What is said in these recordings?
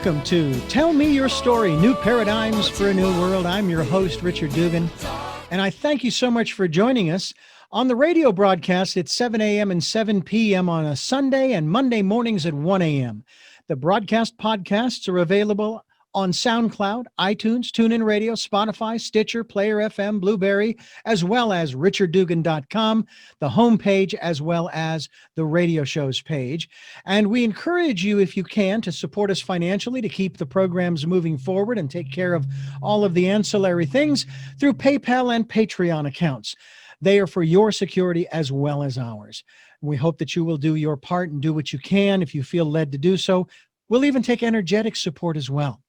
Welcome to Tell Me Your Story, New Paradigms for a New World. I'm your host, Richard Dugan, and I thank you so much for joining us on the radio broadcast at 7 a.m. and 7 p.m. on a Sunday and Monday mornings at 1 a.m. The broadcast podcasts are available on SoundCloud, iTunes, TuneIn Radio, Spotify, Stitcher, Player FM, Blueberry, as well as richarddugan.com, the homepage, as well as the radio show's page. And we encourage you, if you can, to support us financially to keep the programs moving forward and take care of all of the ancillary things through PayPal and Patreon accounts. They are for your security as well as ours. We hope that you will do your part and do what you can if you feel led to do so. We'll even take energetic support as well.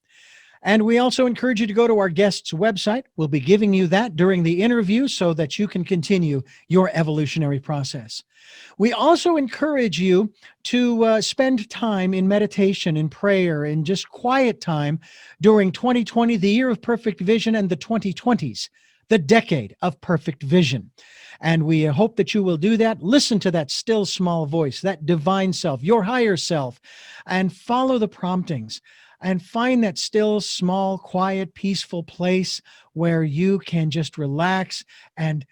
And we also encourage you to go to our guest's website. We'll be giving you that during the interview so that you can continue your evolutionary process. We also encourage you to spend time in meditation, in prayer, in just quiet time during 2020, the year of perfect vision, and the 2020s, the decade of perfect vision. And we hope that you will do that. Listen to that still small voice, that divine self, your higher self, and follow the promptings. And find that still, small, quiet, peaceful place where you can just relax and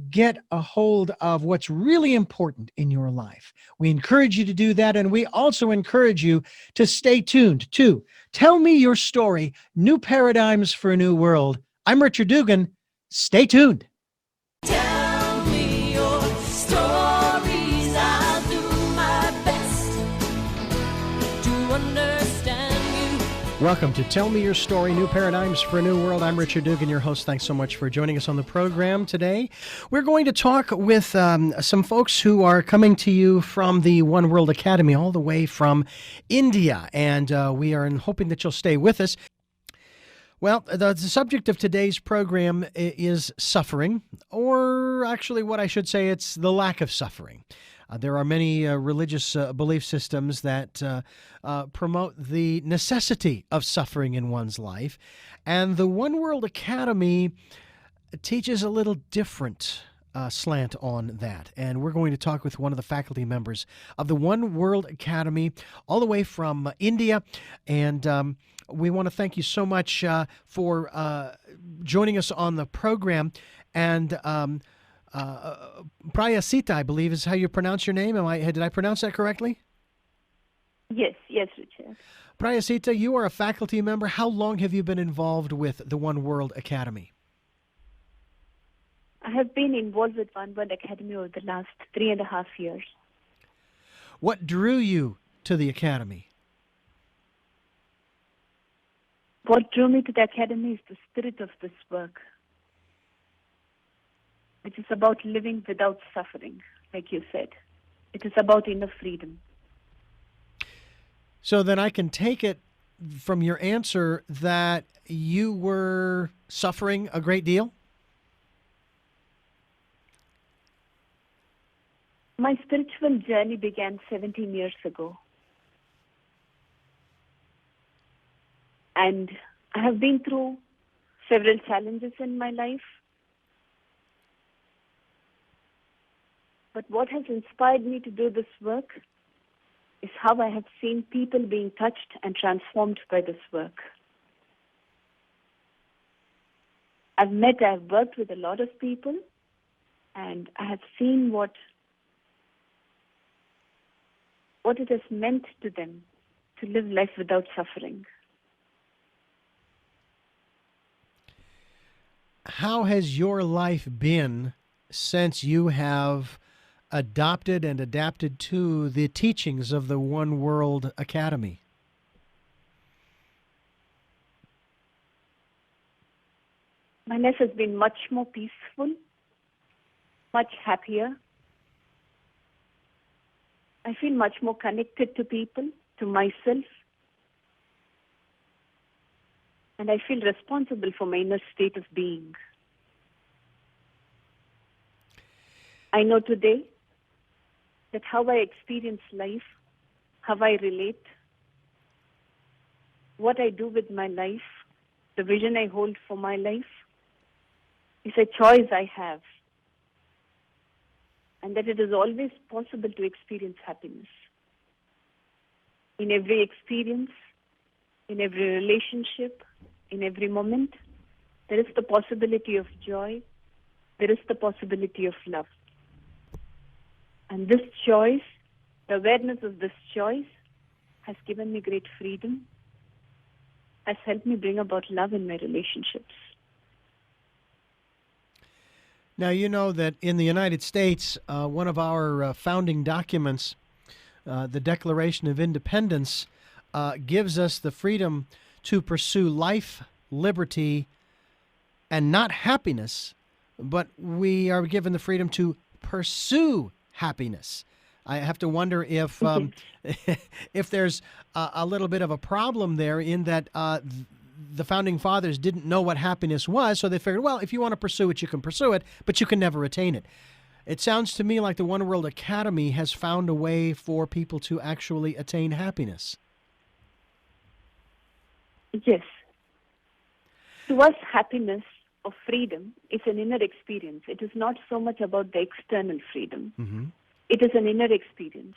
get a hold of what's really important in your life. We encourage you to do that, and we also encourage you to stay tuned to Tell Me Your Story, New Paradigms for a New World. I'm Richard Dugan. Stay tuned. Tell me your stories. I'll do my best to understand. Welcome to Tell Me Your Story, New Paradigms for a New World. I'm Richard Dugan, your host. Thanks so much for joining us on the program today. We're going to talk with some folks who are coming to you from the One World Academy, all the way from India, and we are hoping that you'll stay with us. Well, the subject of today's program is suffering, or actually what I should say, it's the lack of suffering. There are many religious belief systems that promote the necessity of suffering in one's life, and the One World Academy teaches a little different slant on that. And we're going to talk with one of the faculty members of the One World Academy, all the way from India, and we want to thank you so much for joining us on the program. And Prahasita, I believe, is how you pronounce your name. Did I pronounce that correctly? Yes, Richard. Prahasita, you are a faculty member. How long have you been involved with the One World Academy? I have been involved with One World Academy over the last 3.5 years. What drew you to the Academy? What drew me to the Academy is the spirit of this work, which is about living without suffering, like you said. It is about inner freedom. So then I can take it from your answer that you were suffering a great deal? My spiritual journey began 17 years ago. And I have been through several challenges in my life. But what has inspired me to do this work is how I have seen people being touched and transformed by this work. I've worked with a lot of people, and I have seen what it has meant to them to live life without suffering. How has your life been since you have adopted and adapted to the teachings of the One World Academy? My life has been much more peaceful, much happier. I feel much more connected to people, to myself. And I feel responsible for my inner state of being. I know today that how I experience life, how I relate, what I do with my life, the vision I hold for my life, is a choice I have. And that it is always possible to experience happiness. In every experience, in every relationship, in every moment. There is the possibility of joy. There is the possibility of love. And this choice, the awareness of this choice, has given me great freedom, has helped me bring about love in my relationships. Now, you know that in the United States, one of our founding documents, the Declaration of Independence, gives us the freedom to pursue life, liberty, and not happiness, but we are given the freedom to pursue happiness. I have to wonder if if there's a little bit of a problem there in that the founding fathers didn't know what happiness was, so they figured, well, if you want to pursue it, you can pursue it, but you can never attain it. It sounds to me like the One World Academy has found a way for people to actually attain happiness. Yes. To us, happiness or freedom is an inner experience. It is not so much about the external freedom. Mm-hmm. It is an inner experience.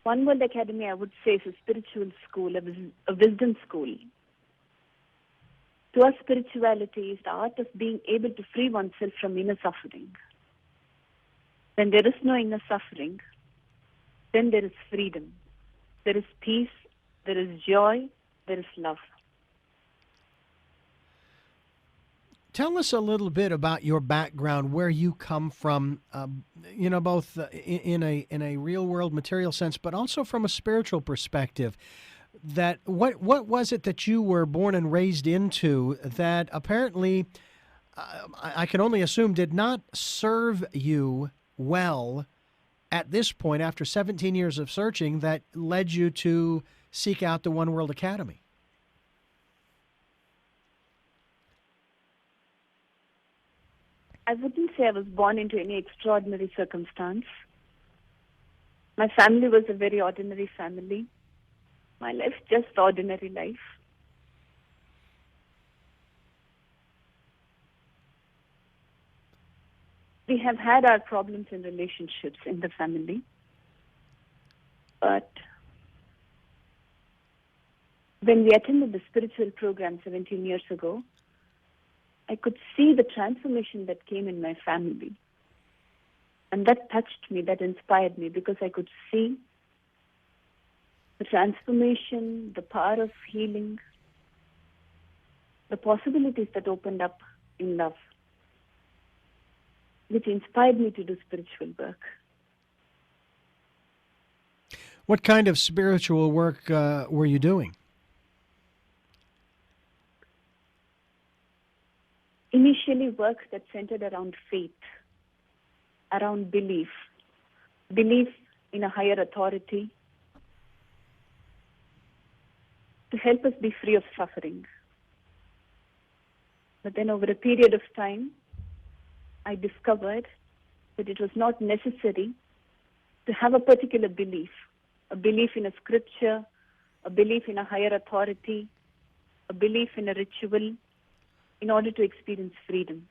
One World Academy, I would say, is a spiritual school, a wisdom school. To us, spirituality is the art of being able to free oneself from inner suffering. When there is no inner suffering, then there is freedom. There is peace, there is joy, there is love. Tell us a little bit about your background, where you come from, both in a real world material sense, but also from a spiritual perspective. That what was it that you were born and raised into that apparently, I can only assume, did not serve you well at this point after 17 years of searching that led you to seek out the One World Academy? I wouldn't say I was born into any extraordinary circumstance. My family was a very ordinary family. My life, just ordinary life. We have had our problems in relationships in the family. But when we attended the spiritual program 17 years ago, I could see the transformation that came in my family. And that touched me, that inspired me, because I could see the transformation, the power of healing, the possibilities that opened up in love, which inspired me to do spiritual work. What kind of spiritual work were you doing? Initially, work that centered around faith, around belief in a higher authority to help us be free of suffering. But then over a period of time, I discovered that it was not necessary to have a particular belief in a scripture, a belief in a higher authority, a belief in a ritual, in order to experience freedom.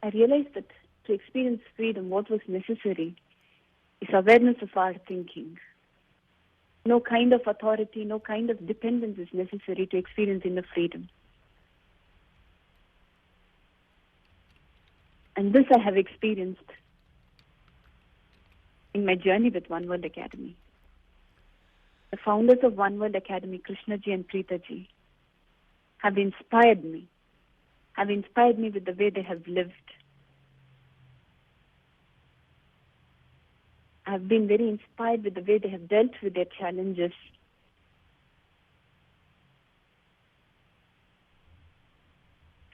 I realized that to experience freedom, what was necessary is awareness of our thinking. No kind of authority, no kind of dependence is necessary to experience inner freedom. And this I have experienced in my journey with One World Academy. The founders of One World Academy, Krishnaji and Preetaji, have inspired me with the way they have lived. I've been very inspired with the way they have dealt with their challenges.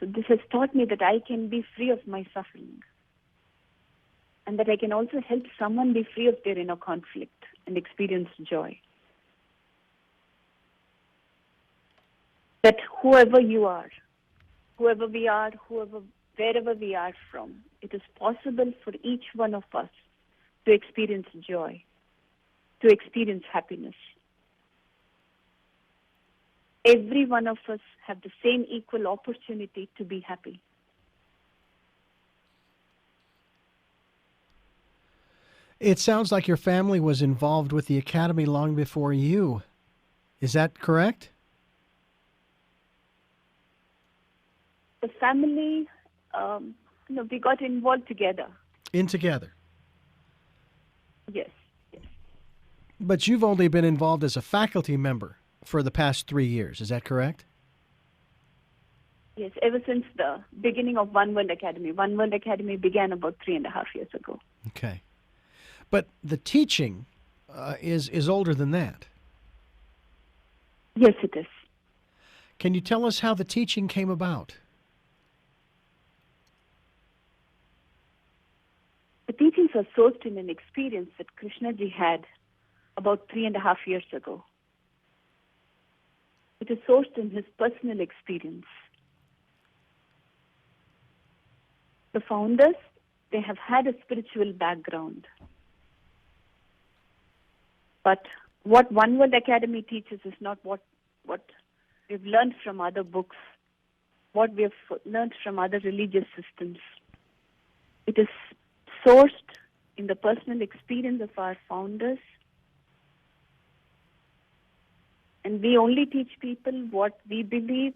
So this has taught me that I can be free of my suffering, and that I can also help someone be free of their inner conflict and experience joy. That whoever you are, whoever we are, wherever we are from, it is possible for each one of us to experience joy, to experience happiness. Every one of us have the same equal opportunity to be happy. It sounds like your family was involved with the Academy long before you Is that correct? The family, we got involved together. In together. Yes, yes. But you've only been involved as a faculty member for the past 3 years. Is that correct? Yes, ever since the beginning of One World Academy. One World Academy began about 3.5 years ago. Okay. But the teaching is older than that. Yes, it is. Can you tell us how the teaching came about? The teachings are sourced in an experience that Krishnaji had about 3.5 years ago. It is sourced in his personal experience. The founders, they have had a spiritual background. But what One World Academy teaches is not what we've learned from other books, what we have learned from other religious systems. It is sourced in the personal experience of our founders. And we only teach people what we believe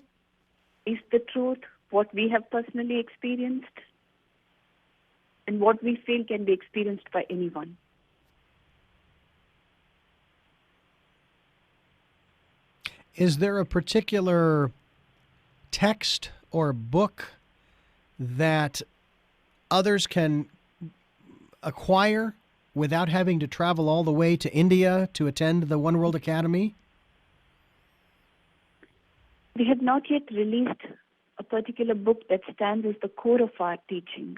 is the truth, what we have personally experienced, and what we feel can be experienced by anyone. Is there a particular text or book that others can acquire without having to travel all the way to India to attend the One World Academy? We have not yet released a particular book that stands as the core of our teaching.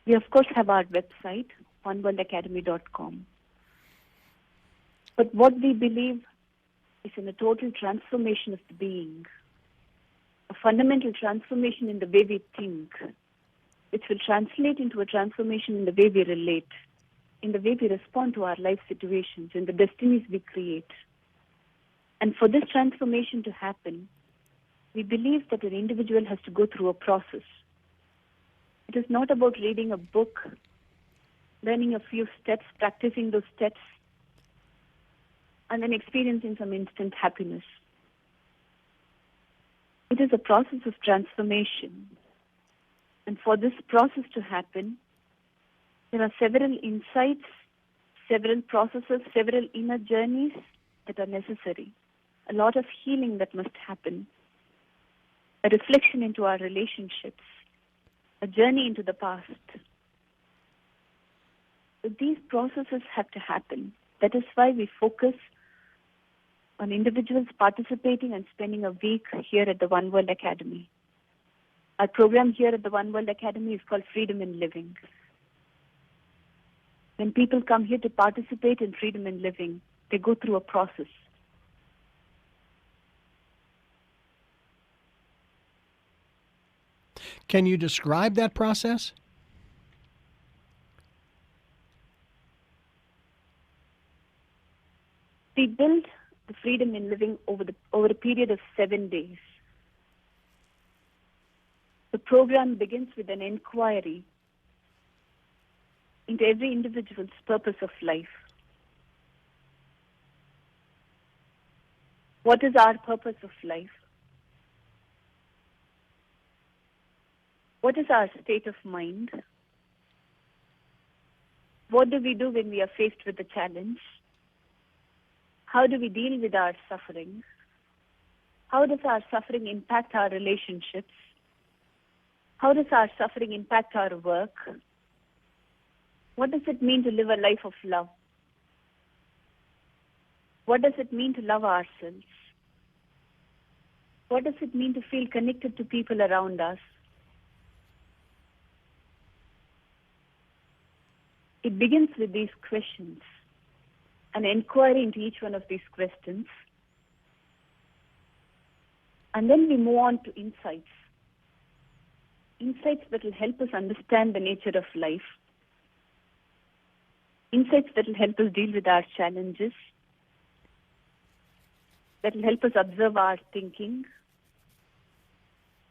We, of course, have our website, oneworldacademy.com. But what we believe is in a total transformation of the being, a fundamental transformation in the way we think, which will translate into a transformation in the way we relate, in the way we respond to our life situations, in the destinies we create. And for this transformation to happen, we believe that an individual has to go through a process. It is not about reading a book, learning a few steps, practicing those steps, and then experiencing some instant happiness. It is a process of transformation. And for this process to happen, there are several insights, several processes, several inner journeys that are necessary. A lot of healing that must happen. A reflection into our relationships. A journey into the past. So these processes have to happen. That is why we focus on individuals participating and spending a week here at the One World Academy. Our program here at the One World Academy is called Freedom in Living. When people come here to participate in Freedom in Living, they go through a process. Can you describe that process? We build the Freedom in Living over a period of 7 days. The program begins with an inquiry into every individual's purpose of life. What is our purpose of life? What is our state of mind? What do we do when we are faced with a challenge? How do we deal with our suffering? How does our suffering impact our relationships? How does our suffering impact our work? What does it mean to live a life of love? What does it mean to love ourselves? What does it mean to feel connected to people around us? It begins with these questions, an inquiry into each one of these questions, and then we move on to insights. Insights that will help us understand the nature of life. Insights that will help us deal with our challenges. That will help us observe our thinking.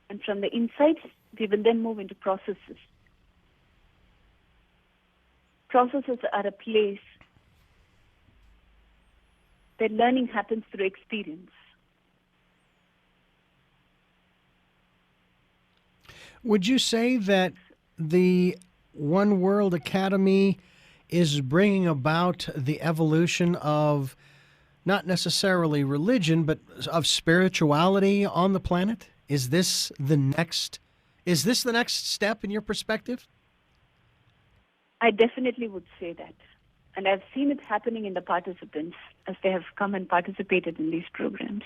And from the insights, we will then move into processes. Processes are a place that learning happens through experience. Would you say that the One World Academy is bringing about the evolution of not necessarily religion, but of spirituality on the planet? Is this the next step in your perspective? I definitely would say that. And I've seen it happening in the participants as they have come and participated in these programs.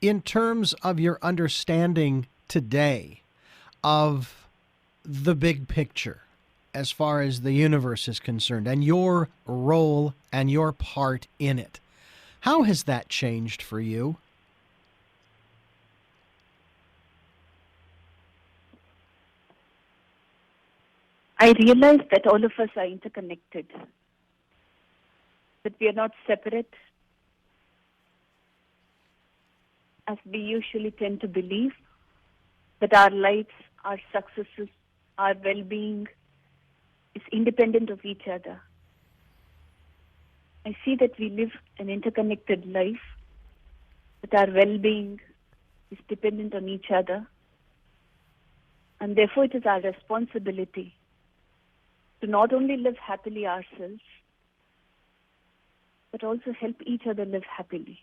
In terms of your understanding today of the big picture, as far as the universe is concerned, and your role and your part in it, how has that changed for you? I realize that all of us are interconnected, that we are not separate, as we usually tend to believe, that our lives, our successes, our well-being is independent of each other. I see that we live an interconnected life, that our well-being is dependent on each other, and therefore it is our responsibility to not only live happily ourselves, but also help each other live happily.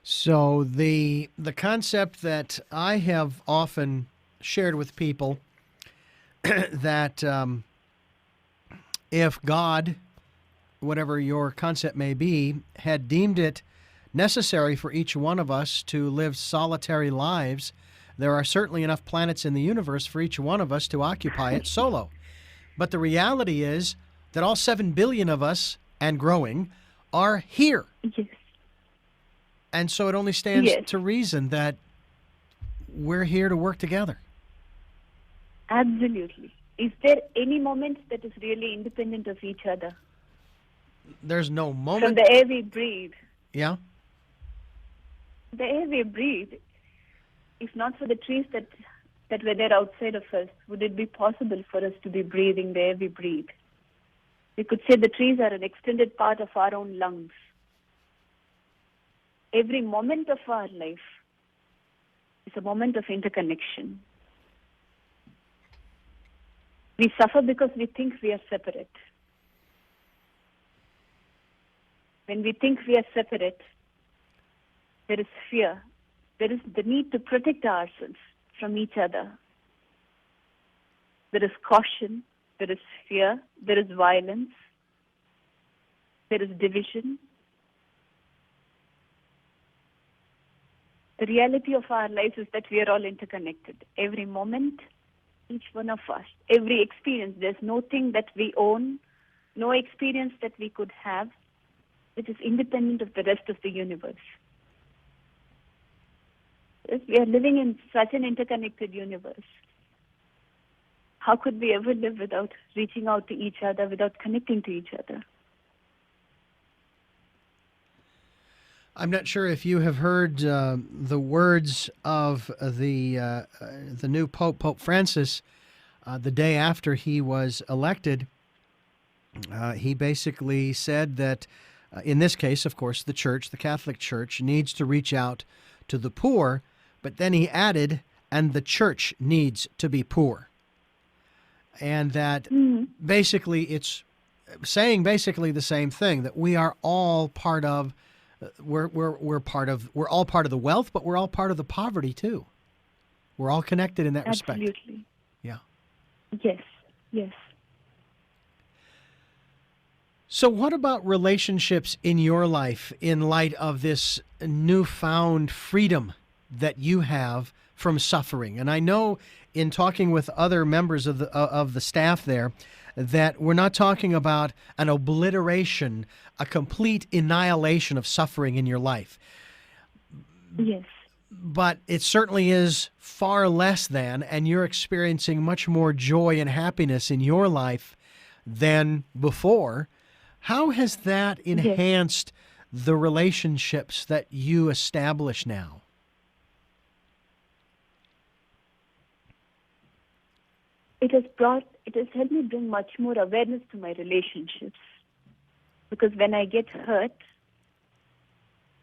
So the concept that I have often shared with people that if God, whatever your concept may be, had deemed it necessary for each one of us to live solitary lives, there are certainly enough planets in the universe for each one of us to occupy it solo. But the reality is that all 7 billion of us, and growing, are here. Yes. And so it only stands Yes. to reason that we're here to work together. Absolutely. Is there any moment that is really independent of each other? There's no From moment. the air we breathe. Yeah. The air we breathe, if not for the trees that were there outside of us, would it be possible for us to be breathing the air we breathe? We could say the trees are an extended part of our own lungs. Every moment of our life is a moment of interconnection. We suffer because we think we are separate. When we think we are separate, there is fear. There is the need to protect ourselves from each other. There is caution, there is fear, there is violence, there is division. The reality of our lives is that we are all interconnected. Every moment, each one of us, every experience, there's nothing that we own, no experience that we could have, which is independent of the rest of the universe. Yes, we are living in such an interconnected universe. How could we ever live without reaching out to each other, without connecting to each other? I'm not sure if you have heard the words of the new Pope, Pope Francis, the day after he was elected. He basically said that, in this case, of course, the Church, the Catholic Church, needs to reach out to the poor, but then he added, and the Church needs to be poor. And that basically it's saying basically the same thing, that we are all part of we're all part of the wealth, but we're all part of the poverty too. We're all connected in that respect. Absolutely. Yeah. Yes, yes. So what about relationships in your life in light of this newfound freedom that you have from suffering? And I know in talking with other members of the staff there that we're not talking about an obliteration, a complete annihilation of suffering in your life. Yes. But it certainly is far less than, and you're experiencing much more joy and happiness in your life than before. How has that enhanced the relationships that you establish now? it has helped me bring much more awareness to my relationships. Because when I get hurt,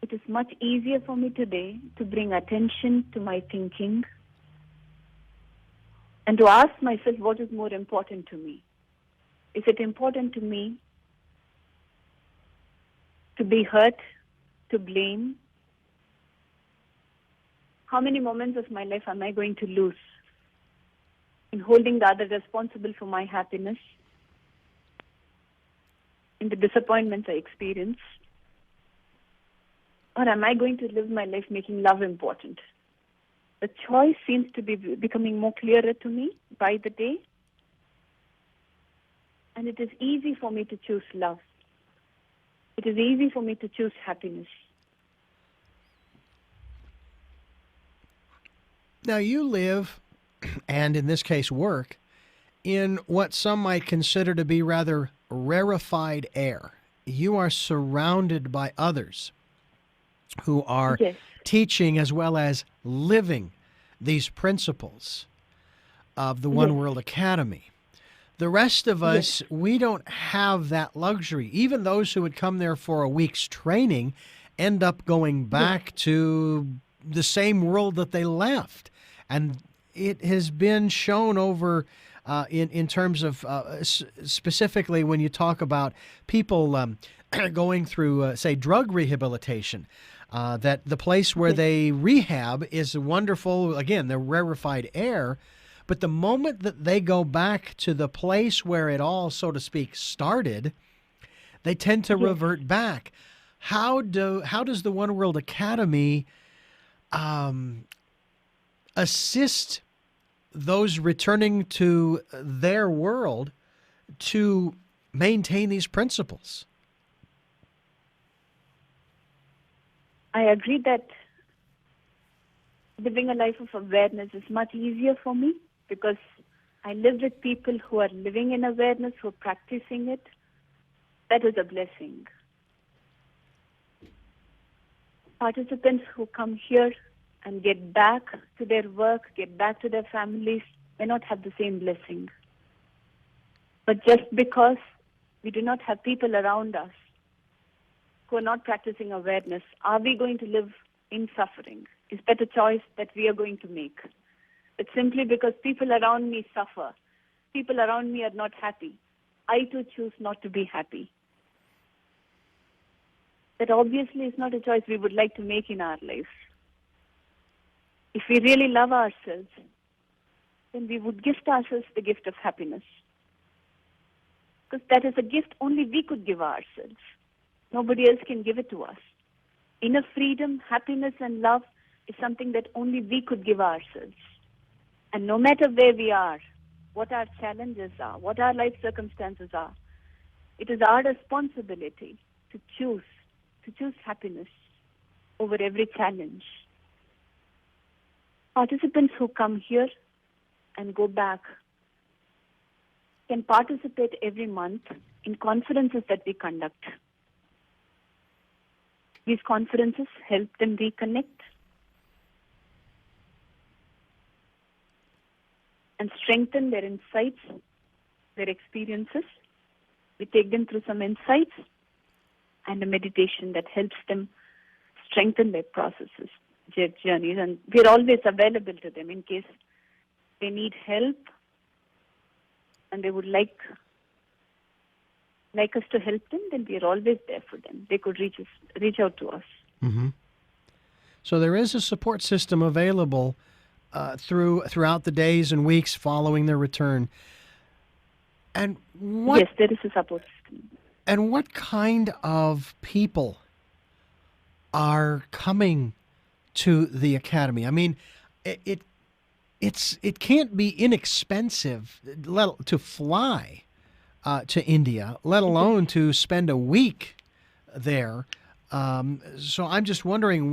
it is much easier for me today to bring attention to my thinking and to ask myself what is more important to me. Is it important to me to be hurt, to blame? How many moments of my life am I going to lose in holding the other responsible for my happiness, in the disappointments I experience? Or am I going to live my life making love important? The choice seems to be becoming more clearer to me by the day. And it is easy for me to choose love. It is easy for me to choose happiness. Now, you live, and in this case work, in what some might consider to be rather rarefied air. You are surrounded by others who are Yes. teaching as well as living these principles of the One Yes. World Academy. The rest of us, we don't have that luxury. Even those who would come there for a week's training end up going back to the same world that they left. And it has been shown over in terms of specifically when you talk about people going through, say, drug rehabilitation, that the place where they rehab is wonderful. Again, the rarefied air. But the moment that they go back to the place where it all, so to speak, started, they tend to revert back. How does the One World Academy assist those returning to their world to maintain these principles? I agree that living a life of awareness is much easier for me because I live with people who are living in awareness, who are practicing it. That is a blessing. Participants who come here and get back to their work, get back to their families, may not have the same blessing. But just because we do not have people around us who are not practicing awareness, are we going to live in suffering? Is that a choice that we are going to make? It's simply because people around me suffer, people around me are not happy, I too choose not to be happy. That obviously is not a choice we would like to make in our lives. If we really love ourselves, then we would gift ourselves the gift of happiness. Because that is a gift only we could give ourselves. Nobody else can give it to us. Inner freedom, happiness, and love is something that only we could give ourselves. And no matter where we are, what our challenges are, what our life circumstances are, it is our responsibility to choose happiness over every challenge. Participants who come here and go back can participate every month in conferences that we conduct. These conferences help them reconnect and strengthen their insights, their experiences. We take them through some insights and a meditation that helps them strengthen their processes, their journeys. And we're always available to them in case they need help and they would like us to help them, then we're always there for them. They could reach out to us. Mm-hmm. So there is a support system available throughout the days and weeks following their return. And Yes, there is a support system. And what kind of people are coming to the academy? I mean, it can't be inexpensive to fly to India, let alone to spend a week there. So I'm just wondering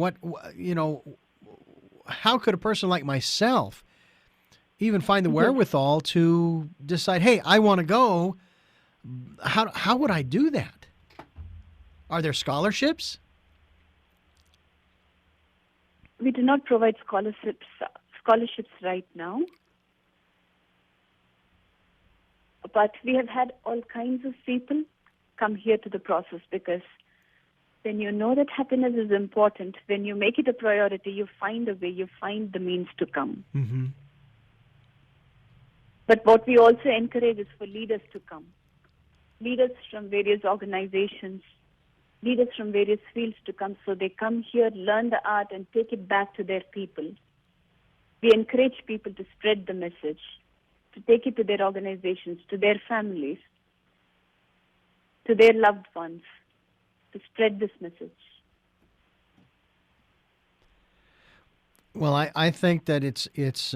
how could a person like myself even find the wherewithal to decide, hey, I want to go? How would I do that? Are there scholarships? We do not provide scholarships right now. But we have had all kinds of people come here to the process, because when you know that happiness is important, when you make it a priority, you find a way, you find the means to come. Mm-hmm. But what we also encourage is for leaders to come. Leaders from various organizations, leaders from various fields to come. So they come here, learn the art, and take it back to their people. We encourage people to spread the message, to take it to their organizations, to their families, to their loved ones, to spread this message. Well, I think that it's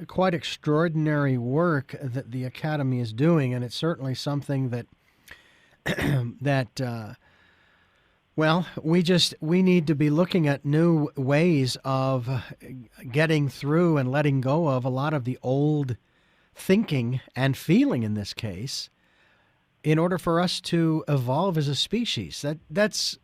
quite extraordinary work that the Academy is doing, and it's certainly something that we need to be looking at new ways of getting through and letting go of a lot of the old thinking and feeling in this case, in order for us to evolve as a species. That's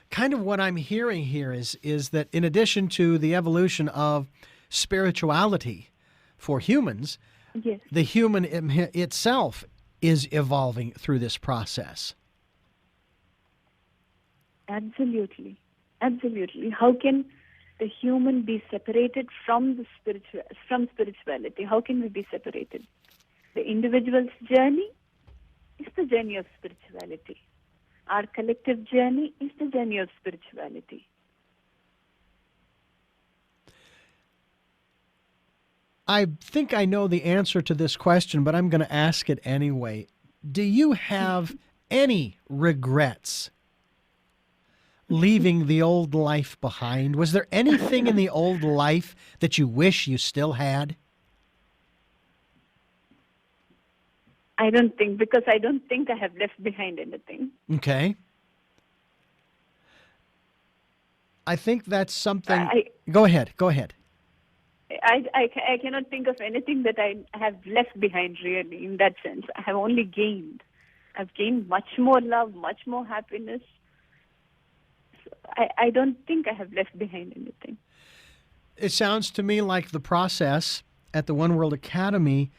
kind of what I'm hearing here is that in addition to the evolution of spirituality for humans, Yes. the human itself is evolving through this process. Absolutely. Absolutely. How can the human be separated from spirituality? How can we be separated? The individual's journey is the journey of spirituality. Our collective journey is the journey of spirituality. I think I know the answer to this question, but I'm going to ask it anyway. Do you have any regrets leaving the old life behind? Was there anything in the old life that you wish you still had? I don't think, because I don't think I have left behind anything. Okay. I think that's something. Go ahead. I cannot think of anything that I have left behind, really, in that sense. I have only gained. I've gained much more love, much more happiness. So I don't think I have left behind anything. It sounds to me like the process at the One World Academy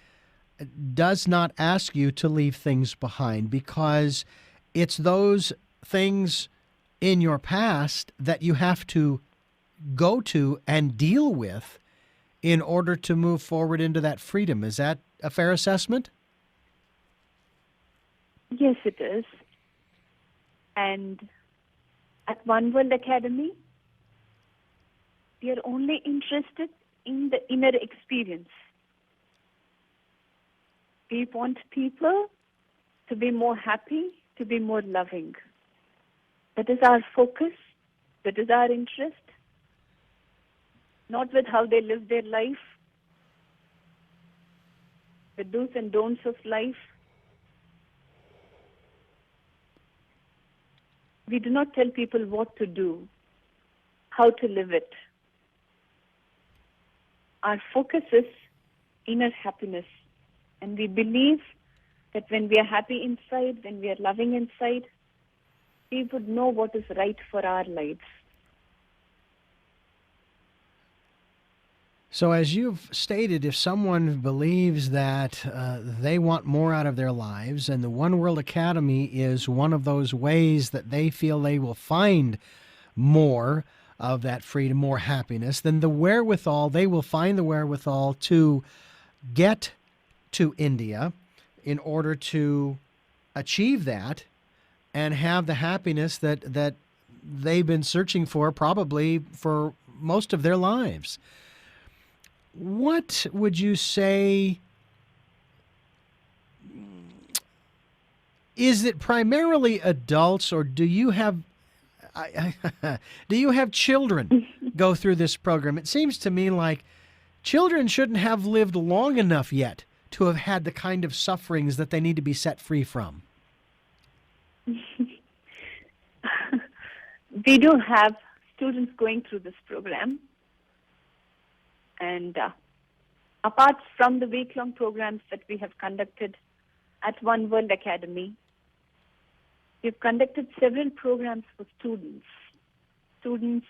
does not ask you to leave things behind, because it's those things in your past that you have to go to and deal with in order to move forward into that freedom. Is that a fair assessment? Yes, it is. And at One World Academy, we are only interested in the inner experience. We want people to be more happy, to be more loving. That is our focus. That is our interest. Not with how they live their life, the do's and don'ts of life. We do not tell people what to do, how to live it. Our focus is inner happiness. And we believe that when we are happy inside, when we are loving inside, we would know what is right for our lives. So as you've stated, if someone believes that they want more out of their lives, and the One World Academy is one of those ways that they feel they will find more of that freedom, more happiness, then they will find the wherewithal to get to India in order to achieve that and have the happiness that they've been searching for probably for most of their lives. What would you say? Is it primarily adults, or do you have children go through this program? It seems to me like children shouldn't have lived long enough yet to have had the kind of sufferings that they need to be set free from. We do have students going through this program. And apart from the week-long programs that we have conducted at One World Academy, we've conducted several programs for students. Students,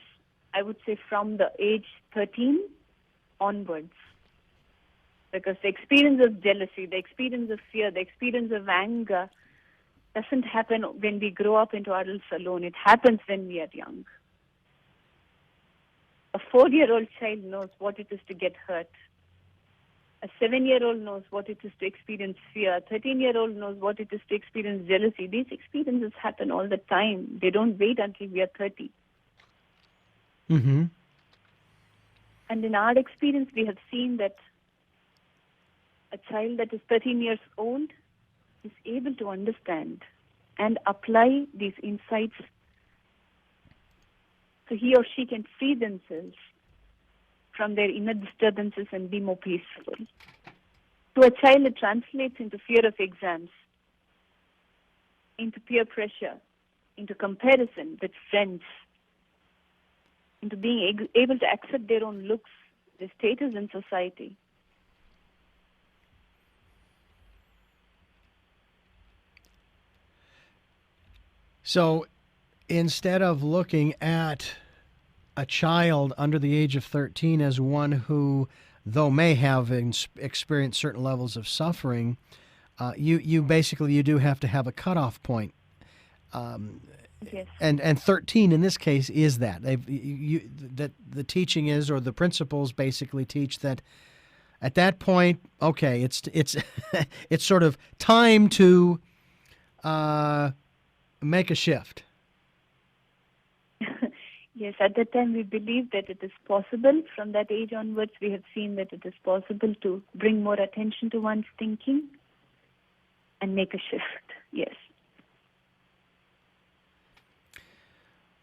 I would say, from the age 13 onwards. Because the experience of jealousy, the experience of fear, the experience of anger doesn't happen when we grow up into adults alone. It happens when we are young. A 4-year-old child knows what it is to get hurt. A 7-year-old knows what it is to experience fear. A 13-year-old knows what it is to experience jealousy. These experiences happen all the time. They don't wait until we are 30. Mm-hmm. And in our experience, we have seen that a child that is 13 years old is able to understand and apply these insights so he or she can free themselves from their inner disturbances and be more peaceful. To a child, it translates into fear of exams, into peer pressure, into comparison with friends, into being able to accept their own looks, their status in society. So instead of looking at a child under the age of 13 as one who, though may have experienced certain levels of suffering, you basically you do have to have a cutoff point. Yes. And 13 in this case is that. That the teaching is, or the principles basically teach that at that point, okay, it's it's sort of time to make a shift. Yes, at that time we believe that it is possible. From that age onwards, we have seen that it is possible to bring more attention to one's thinking and make a shift. Yes.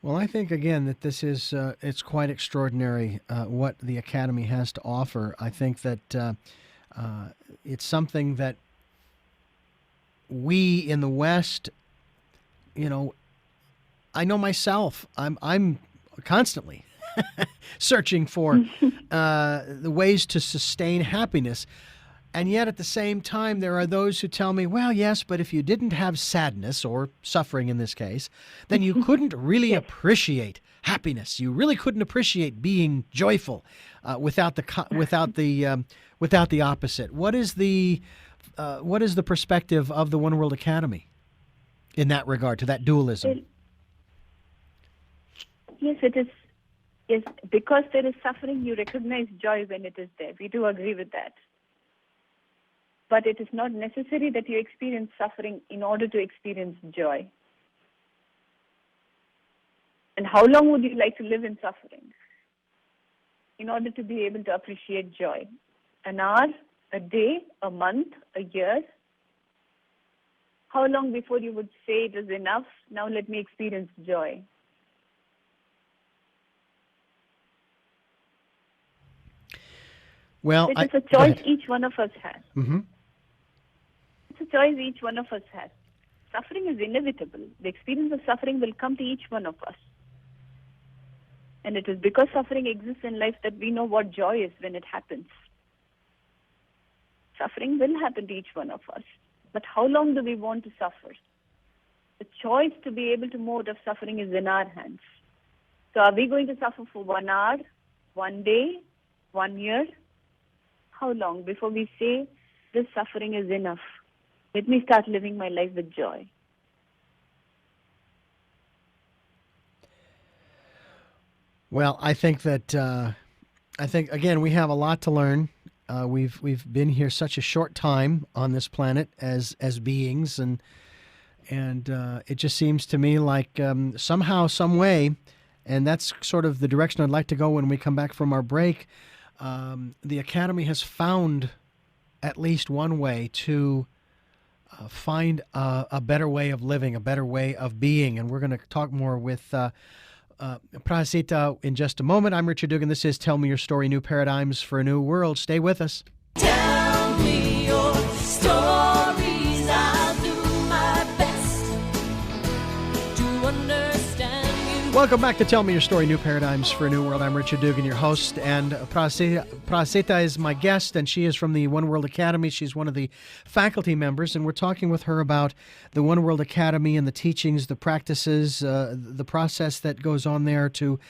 Well, I think, again, that this is, it's quite extraordinary what the Academy has to offer. I think that it's something that we in the West, you know, I know myself, I'm constantly searching for the ways to sustain happiness. And yet at the same time, there are those who tell me, well, yes, but if you didn't have sadness, or suffering in this case, then you couldn't really appreciate happiness. You really couldn't appreciate being joyful without the opposite. What is the perspective of the One World Academy in that regard, to that dualism? Yes, it is. Yes, because there is suffering, you recognize joy when it is there. We do agree with that. But it is not necessary that you experience suffering in order to experience joy. And how long would you like to live in suffering in order to be able to appreciate joy? An hour, a day, a month, a year? How long before you would say it is enough, now let me experience joy? Well, it is a choice each one of us has. Mm-hmm. It's a choice each one of us has. Suffering is inevitable. The experience of suffering will come to each one of us. And it is because suffering exists in life that we know what joy is when it happens. Suffering will happen to each one of us. But how long do we want to suffer? The choice to be able to move out of suffering is in our hands. So are we going to suffer for 1 hour, 1 day, 1 year? How long before we say, this suffering is enough? Let me start living my life with joy. Well, I think that again, we have a lot to learn. We've been here such a short time on this planet as beings, and it just seems to me like somehow, some way, and that's sort of the direction I'd like to go when we come back from our break. The Academy has found at least one way to find a better way of living, a better way of being, and we're going to talk more with Prahasita in just a moment. I'm Richard Dugan. This is Tell Me Your Story, New Paradigms for a New World. Stay with us. Tell me your stories. I'll do my best to understand you. Welcome back to Tell Me Your Story, New Paradigms for a New World. I'm Richard Dugan, your host, and Prahasita is my guest, and she is from the One World Academy. She's one of the faculty members, and we're talking with her about the One World Academy and the teachings, the practices, the process that goes on there to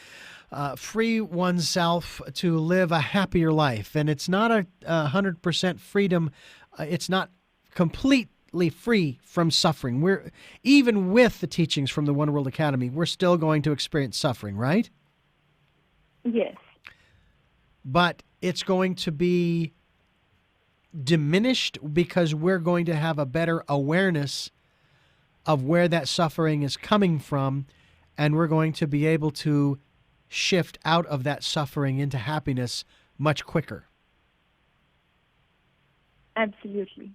free oneself to live a happier life. And it's not a 100% freedom. It's not completely free from suffering. We're even with the teachings from the One World Academy, we're still going to experience suffering, right? Yes. But it's going to be diminished because we're going to have a better awareness of where that suffering is coming from, and we're going to be able to shift out of that suffering into happiness much quicker. Absolutely.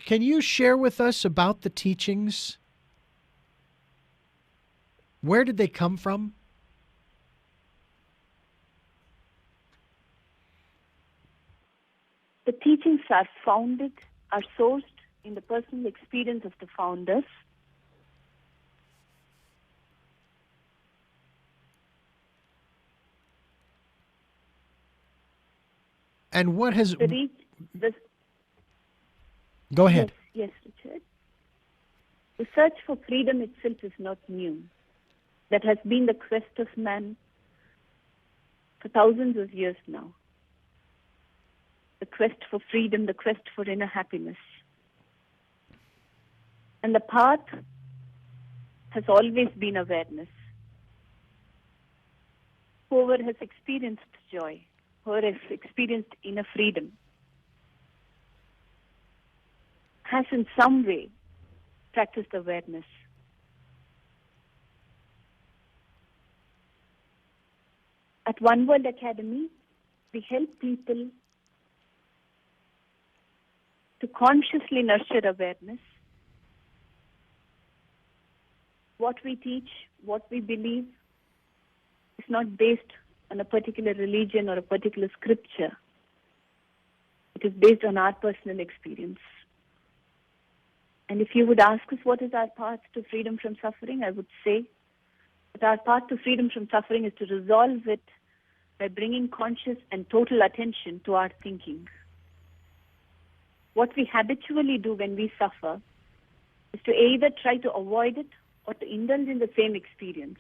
Can you share with us about the teachings? Where did they come from? The teachings are sourced in the personal experience of the founders. And what has... The Go ahead. Yes, Richard. The search for freedom itself is not new. That has been the quest of man for thousands of years now. The quest for freedom, the quest for inner happiness. And the path has always been awareness. Whoever has experienced joy, whoever has experienced inner freedom, has in some way practiced awareness. At One World Academy, we help people to consciously nurture awareness. What we teach, what we believe, is not based on a particular religion or a particular scripture. It is based on our personal experience. And if you would ask us what is our path to freedom from suffering, I would say that our path to freedom from suffering is to resolve it by bringing conscious and total attention to our thinking. What we habitually do when we suffer is to either try to avoid it or to indulge in the same experience.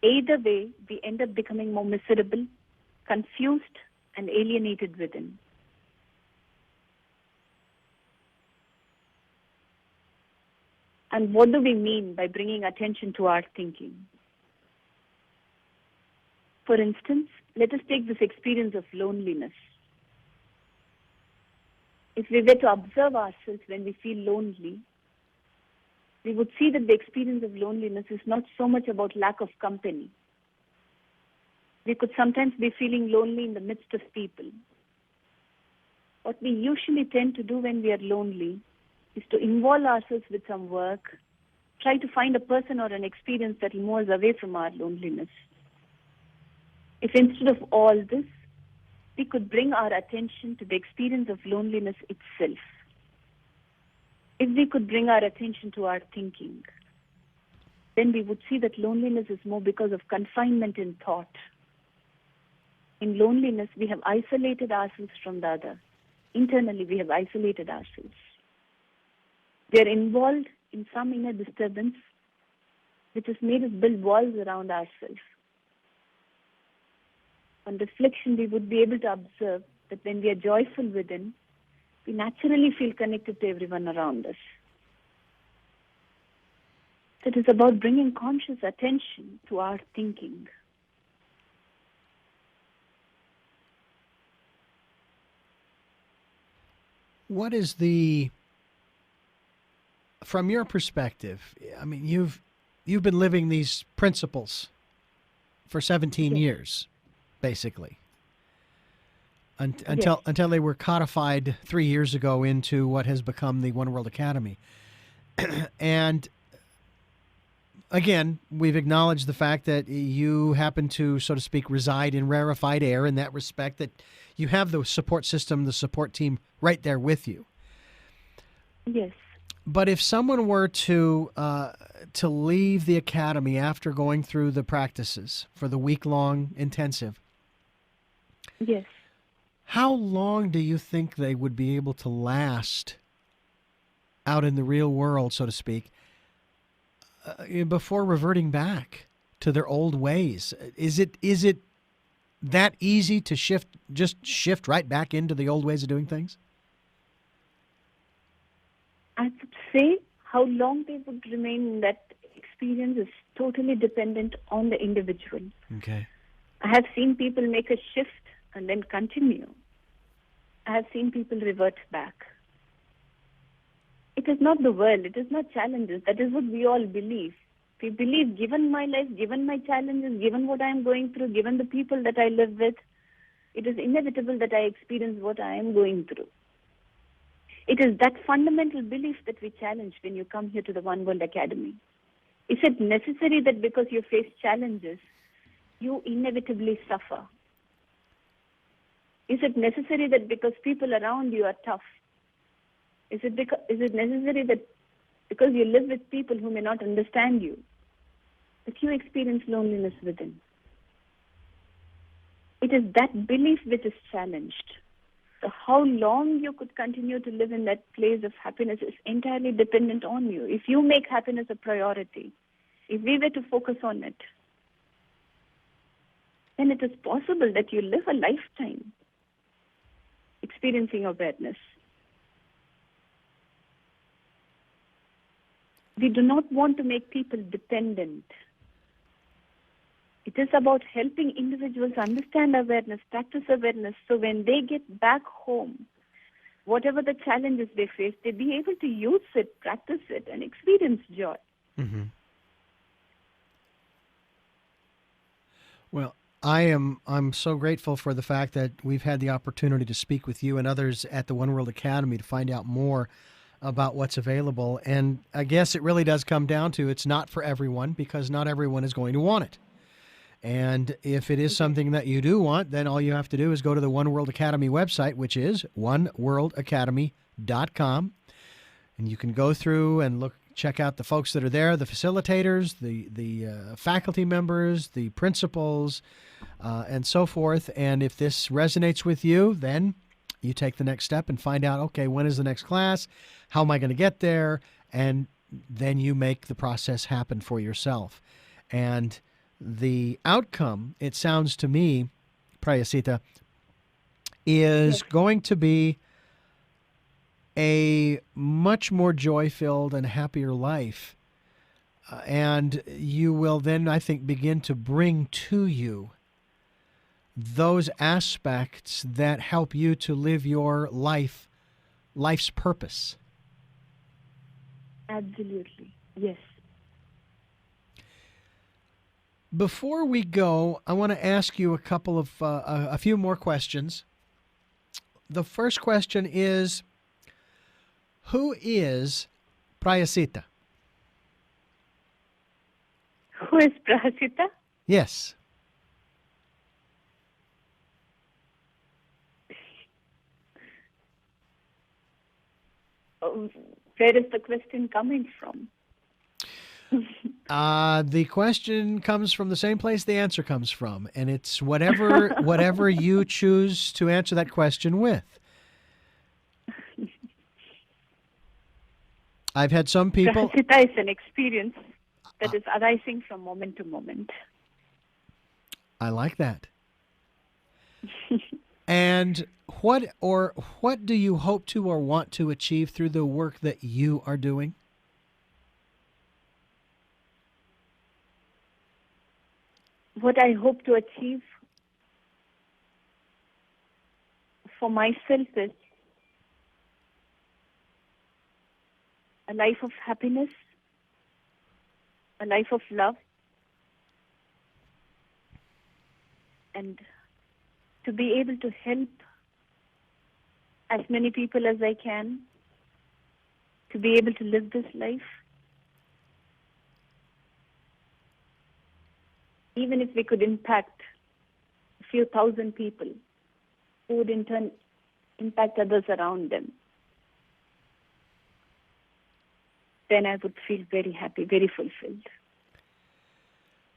Either way, we end up becoming more miserable, confused, and alienated within. And what do we mean by bringing attention to our thinking? For instance, let us take this experience of loneliness. If we were to observe ourselves when we feel lonely, we would see that the experience of loneliness is not so much about lack of company. We could sometimes be feeling lonely in the midst of people. What we usually tend to do when we are lonely is to involve ourselves with some work, try to find a person or an experience that will move us away from our loneliness. If instead of all this, we could bring our attention to the experience of loneliness itself. If we could bring our attention to our thinking, then we would see that loneliness is more because of confinement in thought. In loneliness, we have isolated ourselves from the other. Internally, we have isolated ourselves. We are involved in some inner disturbance which has made us build walls around ourselves. On reflection, we would be able to observe that when we are joyful within, we naturally feel connected to everyone around us. So it is about bringing conscious attention to our thinking. What is from your perspective, I mean, you've been living these principles for 17 years, basically, until they were codified 3 years ago into what has become the One World Academy. And again, we've acknowledged the fact that you happen to, so to speak, reside in rarefied air in that respect, that you have the support system, the support team right there with you. Yes. But if someone were to leave the academy after going through the practices for the week-long intensive, yes, how long do you think they would be able to last out in the real world, so to speak, before reverting back to their old ways. Is it that easy to shift right back into the old ways of doing things? I would say how long they would remain in that experience is totally dependent on the individual. Okay. I have seen people make a shift and then continue. I have seen people revert back. It is not the world, it is not challenges. That is what we all believe. We believe, given my life, given my challenges, given what I am going through, given the people that I live with, it is inevitable that I experience what I am going through. It is that fundamental belief that we challenge when you come here to the One World Academy. Is it necessary that because you face challenges, you inevitably suffer? Is it necessary that because people around you are tough? Is it necessary that because you live with people who may not understand you, that you experience loneliness within? It is that belief which is challenged. So how long you could continue to live in that place of happiness is entirely dependent on you. If you make happiness a priority, if we were to focus on it, then it is possible that you live a lifetime experiencing awareness. We do not want to make people dependent. It is about helping individuals understand awareness, practice awareness, so when they get back home, whatever the challenges they face, they be able to use it, practice it, and experience joy. Mm-hmm. Well, I'm so grateful for the fact that we've had the opportunity to speak with you and others at the One World Academy to find out more about what's available. And I guess it really does come down to it's not for everyone, because not everyone is going to want it. And if it is something that you do want, then all you have to do is go to the One World Academy website, which is oneworldacademy.com. And you can go through and check out the folks that are there, the facilitators, the faculty members, the principals, and so forth. And if this resonates with you, then you take the next step and find out, okay, when is the next class? How am I going to get there? And then you make the process happen for yourself. And the outcome, it sounds to me, Prahasita, is going to be a much more joy-filled and happier life. And you will then, I think, begin to bring to you those aspects that help you to live your life's purpose. Absolutely, yes. Before we go, I want to ask you a few more questions. The first question is, who is Prahasita? Who is Prahasita? Yes. Where is the question coming from? The question comes from the same place the answer comes from, and it's whatever you choose to answer that question with. I've had some people... Prahasita is an experience that is arising from moment to moment. I like that. And what do you hope to or want to achieve through the work that you are doing? What I hope to achieve for myself is a life of happiness, a life of love, and to be able to help as many people as I can to be able to live this life. Even if we could impact a few thousand people, who would in turn impact others around them, then I would feel very happy, very fulfilled.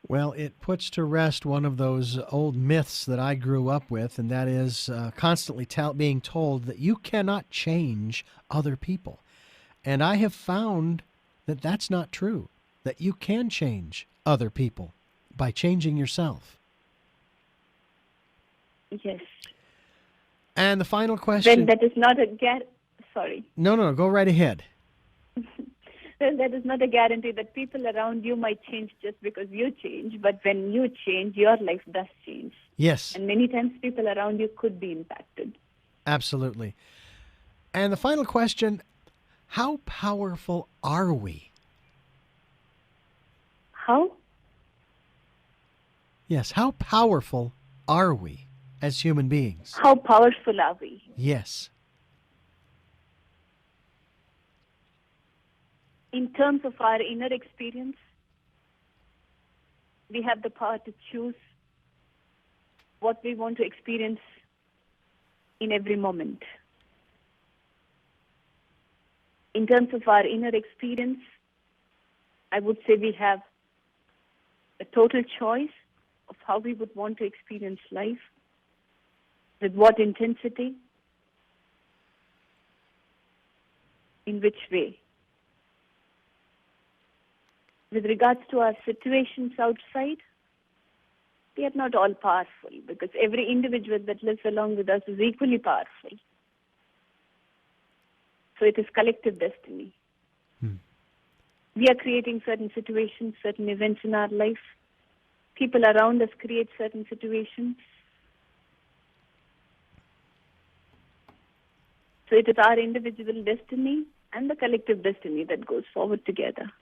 Well, it puts to rest one of those old myths that I grew up with, and that is constantly being told that you cannot change other people. And I have found that that's not true, that you can change other people. by changing yourself. Yes. And the final question. Well, that is not a sorry. No, go right ahead. Well, that is not a guarantee that people around you might change just because you change, but when you change, your life does change. Yes. And many times people around you could be impacted. Absolutely. And the final question, how powerful are we? How? Yes, how powerful are we as human beings? How powerful are we? Yes. In terms of our inner experience, we have the power to choose what we want to experience in every moment. In terms of our inner experience, I would say we have a total choice of how we would want to experience life, with what intensity, in which way. With regards to our situations outside, we are not all powerful because every individual that lives along with us is equally powerful. So it is collective destiny. We are creating certain situations, certain events in our life. People around us create certain situations. So it is our individual destiny and the collective destiny that goes forward together.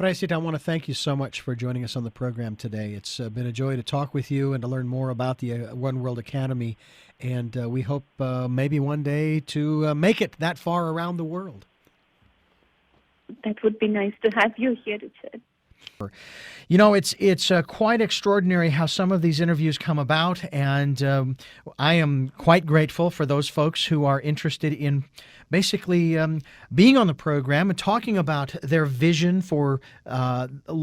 Prahasita, I want to thank you so much for joining us on the program today. It's been a joy to talk with you and to learn more about the One World Academy. And we hope maybe one day to make it that far around the world. That would be nice to have you here, Richard. You know, it's quite extraordinary how some of these interviews come about, and I am quite grateful for those folks who are interested in basically being on the program and talking about their vision for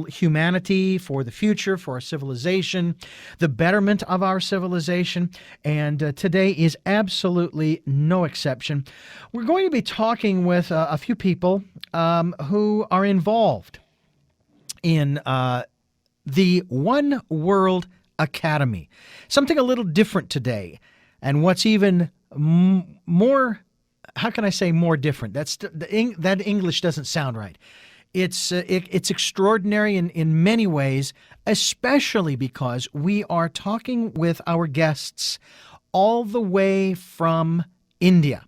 humanity, for the future, for our civilization, the betterment of our civilization, and today is absolutely no exception. We're going to be talking with a few people who are involved in the One World Academy. Something a little different today. And what's even more, how can I say more different? That English doesn't sound right. It's extraordinary in many ways, especially because we are talking with our guests all the way from India.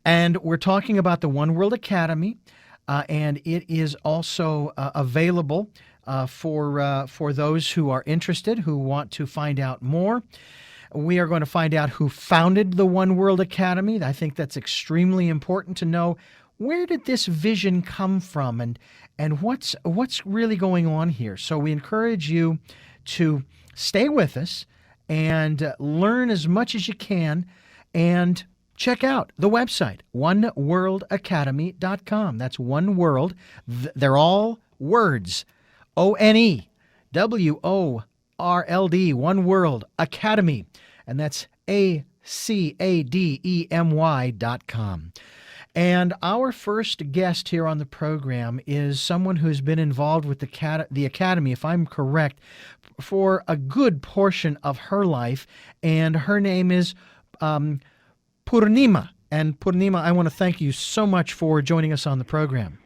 And we're talking about the One World Academy, and it is also available for those who are interested, who want to find out more. We are going to find out who founded the One World Academy. I think that's extremely important to know. Where did this vision come from, and what's really going on here? So we encourage you to stay with us and learn as much as you can, and check out the website, oneworldacademy.com. That's One World. They're all words. ONEWORLD, One World Academy. And that's ACADEMY.com. And our first guest here on the program is someone who's been involved with the Academy, if I'm correct, for a good portion of her life. And her name is Purnima. And Purnima, I want to thank you so much for joining us on the program.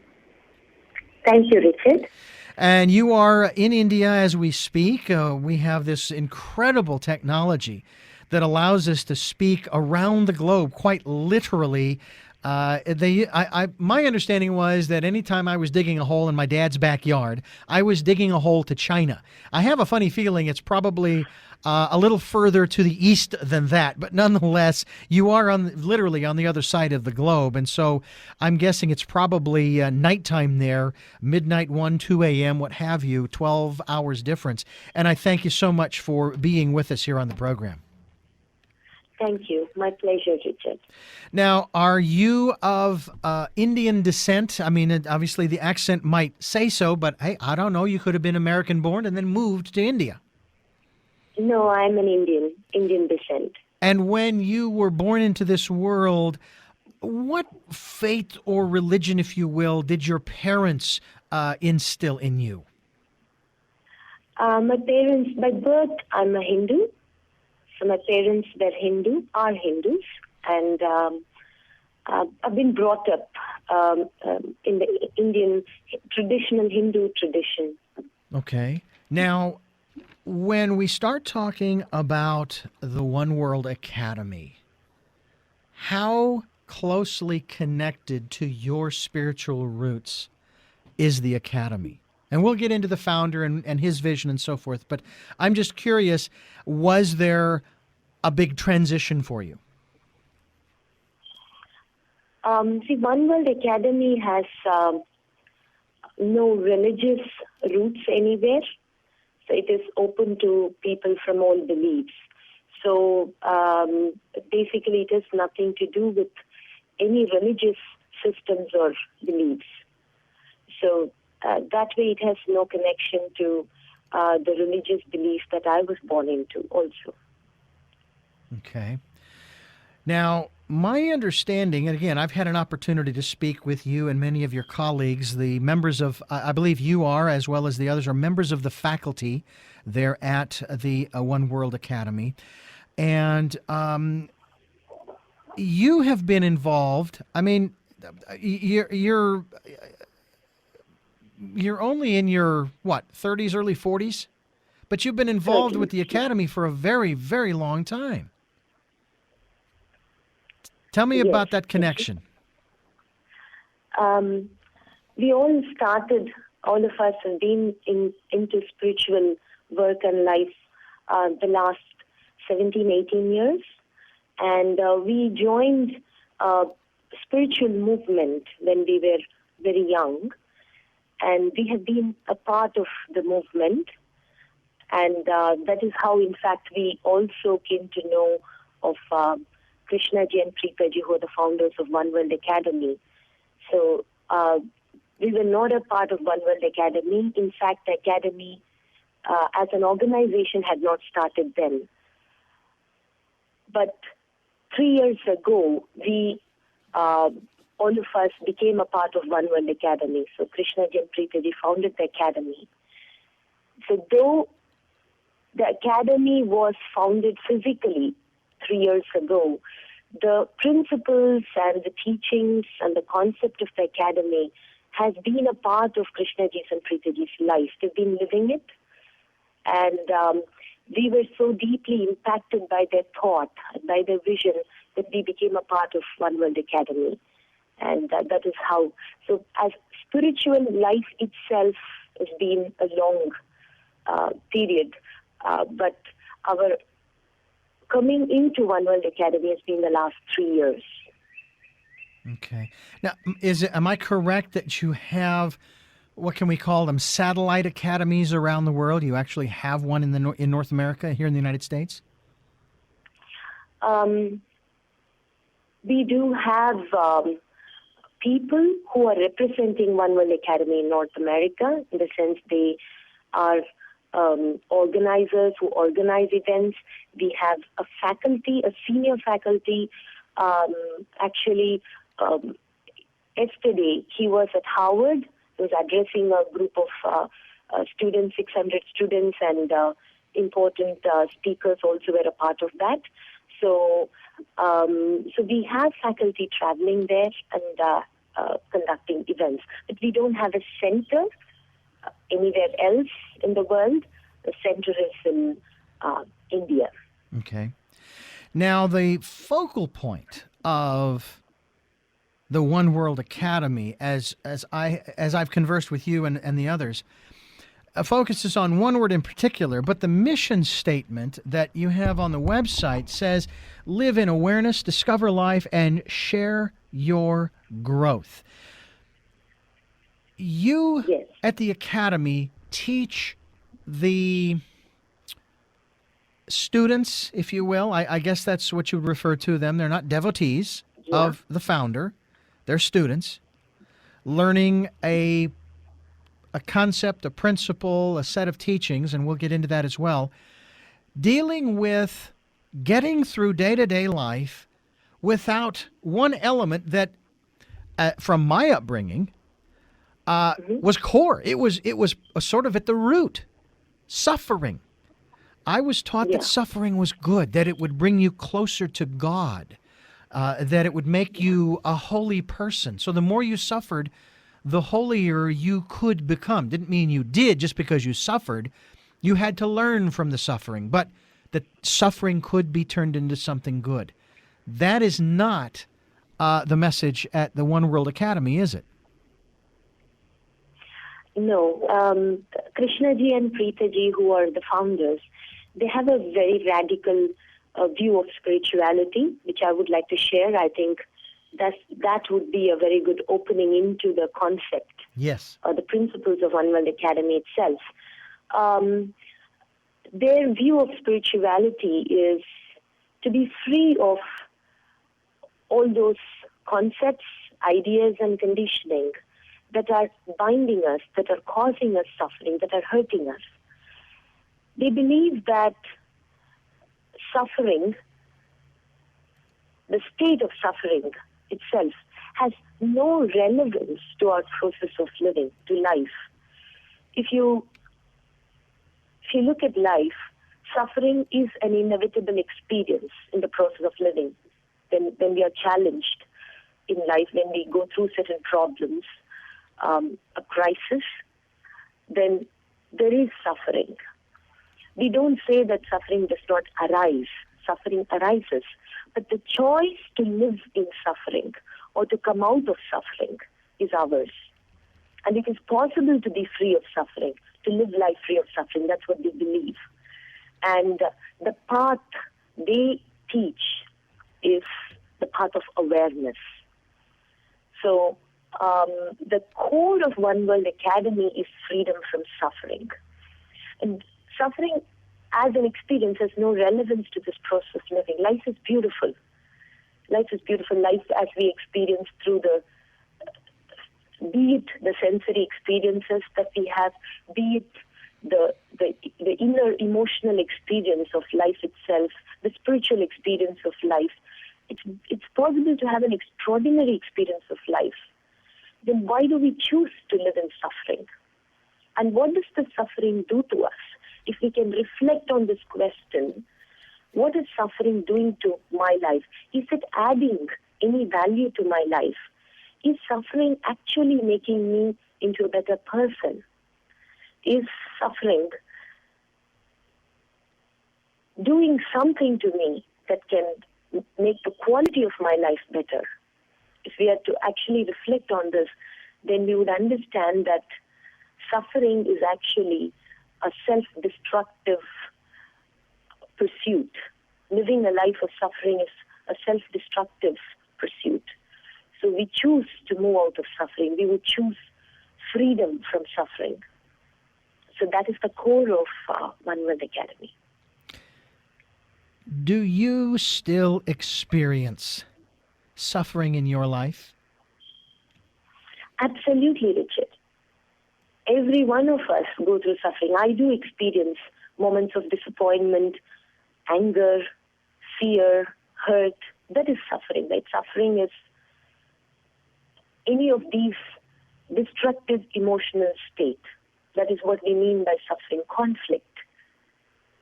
Thank you, Richard. And you are in India as we speak. We have this incredible technology that allows us to speak around the globe, quite literally. My understanding was that anytime I was digging a hole in my dad's backyard, I was digging a hole to China. I have a funny feeling it's probably a little further to the east than that, but nonetheless, you are literally on the other side of the globe, and so I'm guessing it's probably nighttime there, midnight, 1, 2 a.m., what have you, 12 hours difference. And I thank you so much for being with us here on the program. Thank you. My pleasure, Richard. Now, are you of Indian descent? I mean, obviously the accent might say so, but hey, I don't know. You could have been American-born and then moved to India. No, I'm an Indian descent. And when you were born into this world, what faith or religion, if you will, did your parents instill in you? My parents, by birth, I'm a Hindu. So my parents were are Hindus, and I've been brought up in the Indian traditional Hindu tradition. Okay. Now, when we start talking about the One World Academy, how closely connected to your spiritual roots is the Academy? And we'll get into the founder and his vision and so forth, but I'm just curious, was there a big transition for you? See, One World Academy has no religious roots anywhere. So it is open to people from all beliefs. So basically it has nothing to do with any religious systems or beliefs. So that way it has no connection to the religious belief that I was born into also. Okay. Now, my understanding, and again, I've had an opportunity to speak with you and many of your colleagues, the members of, I believe you are, as well as the others, are members of the faculty there at the One World Academy. And you have been involved. I mean, you're only in your, what, 30s, early 40s? But you've been involved with the Academy for a very, very long time. Tell me about that connection. We all started, all of us have been into spiritual work and life the last 17, 18 years. And we joined a spiritual movement when we were very young. And we have been a part of the movement. And that is how, in fact, we also came to know of Krishnaji and Preetaji, who are the founders of One World Academy. So we were not a part of One World Academy. In fact, the Academy as an organization had not started then. But 3 years ago, we, all of us became a part of One World Academy. So Krishnaji and Preetaji founded the Academy. So though the Academy was founded physically 3 years ago, the principles and the teachings and the concept of the Academy has been a part of Krishnaji's and Preetaji's life. They've been living it. And we were so deeply impacted by their thought, by their vision, that we became a part of One World Academy. And that is how. So as spiritual life itself has been a long period, but our coming into One World Academy has been the last 3 years. Okay. Now, am I correct that you have, what can we call them, satellite academies around the world? You actually have one in North America, here in the United States? We do have people who are representing One World Academy in North America, in the sense they are organizers who organize events. We have a faculty, a senior faculty. Actually, yesterday he was at Harvard. He was addressing a group of students, 600 students, and important speakers also were a part of that. So we have faculty traveling there and conducting events. But we don't have a center anywhere else in the world. The center is in India. Okay. Now, the focal point of the One World Academy, as I've conversed with you and the others, focuses on one word in particular, but the mission statement that you have on the website says, live in awareness, discover life, and share your growth. You, Yes. at the Academy, teach the students, if you will, I guess that's what you would refer to them. They're not devotees of the founder. They're students learning a concept, a principle, a set of teachings, and we'll get into that as well, dealing with getting through day-to-day life without one element that, from my upbringing, was core. It was sort of at the root. suffering. I was taught Yeah. that suffering was good, that it would bring you closer to God, that it would make you a holy person. So the more you suffered, the holier you could become. Didn't mean you did just because you suffered. You had to learn from the suffering, but that suffering could be turned into something good. That is not the message at the One World Academy, is it? No. Krishna ji and Preeta ji, who are the founders, they have a very radical view of spirituality, which I would like to share. I think that would be a very good opening into the concept, Yes. the principles of One World Academy itself. Their view of spirituality is to be free of all those concepts, ideas, and conditioning that are binding us, that are causing us suffering, that are hurting us. They believe that suffering, the state of suffering itself, has no relevance to our process of living, to life. If you look at life, suffering is an inevitable experience in the process of living. When we are challenged in life, when we go through certain problems, a crisis, then there is suffering. We don't say that suffering does not arise. Suffering arises. But the choice to live in suffering or to come out of suffering is ours. And it is possible to be free of suffering, to live life free of suffering. That's what they believe. And the path they teach is the path of awareness. So the core of One World Academy is freedom from suffering. And suffering as an experience has no relevance to this process of living. Life is beautiful. Life is beautiful. Life as we experience through be it the sensory experiences that we have, be it the inner emotional experience of life itself, the spiritual experience of life. It's possible to have an extraordinary experience of life. Then why do we choose to live in suffering? And what does the suffering do to us? If we can reflect on this question, what is suffering doing to my life? Is it adding any value to my life? Is suffering actually making me into a better person? Is suffering doing something to me that can make the quality of my life better? If we had to actually reflect on this, then we would understand that suffering is actually a self-destructive pursuit. Living a life of suffering is a self-destructive pursuit. So we choose to move out of suffering. We would choose freedom from suffering. So that is the core of One World Academy. Do you still experience suffering in your life? Absolutely, Richard. Every one of us go through suffering. I do experience moments of disappointment, anger, fear, hurt. That is suffering, right? Suffering is any of these destructive emotional state. That is what we mean by suffering. Conflict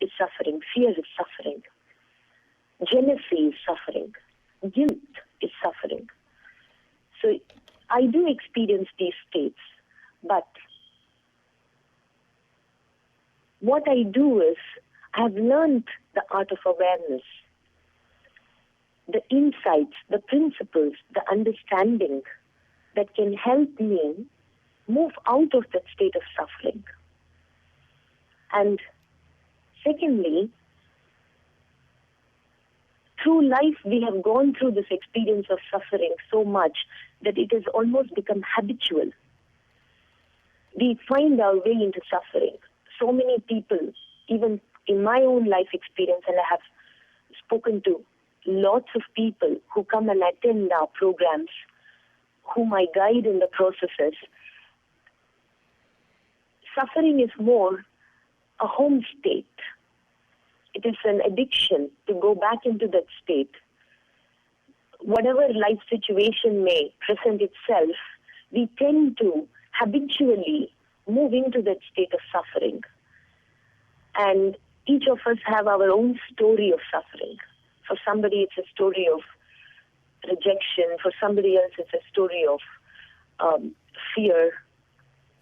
is suffering. Fear is suffering. Jealousy is suffering. Guilt is suffering. So I do experience these states, but what I do is I have learned the art of awareness, the insights, the principles, the understanding that can help me move out of that state of suffering. And secondly, through life we have gone through this experience of suffering so much that it has almost become habitual. We find our way into suffering. So many people, even in my own life experience, and I have spoken to lots of people who come and attend our programs, whom I guide in the processes, suffering is more a home state. It is an addiction to go back into that state. Whatever life situation may present itself, we tend to habitually move into that state of suffering. And each of us have our own story of suffering. For somebody, it's a story of rejection. For somebody else, it's a story of fear.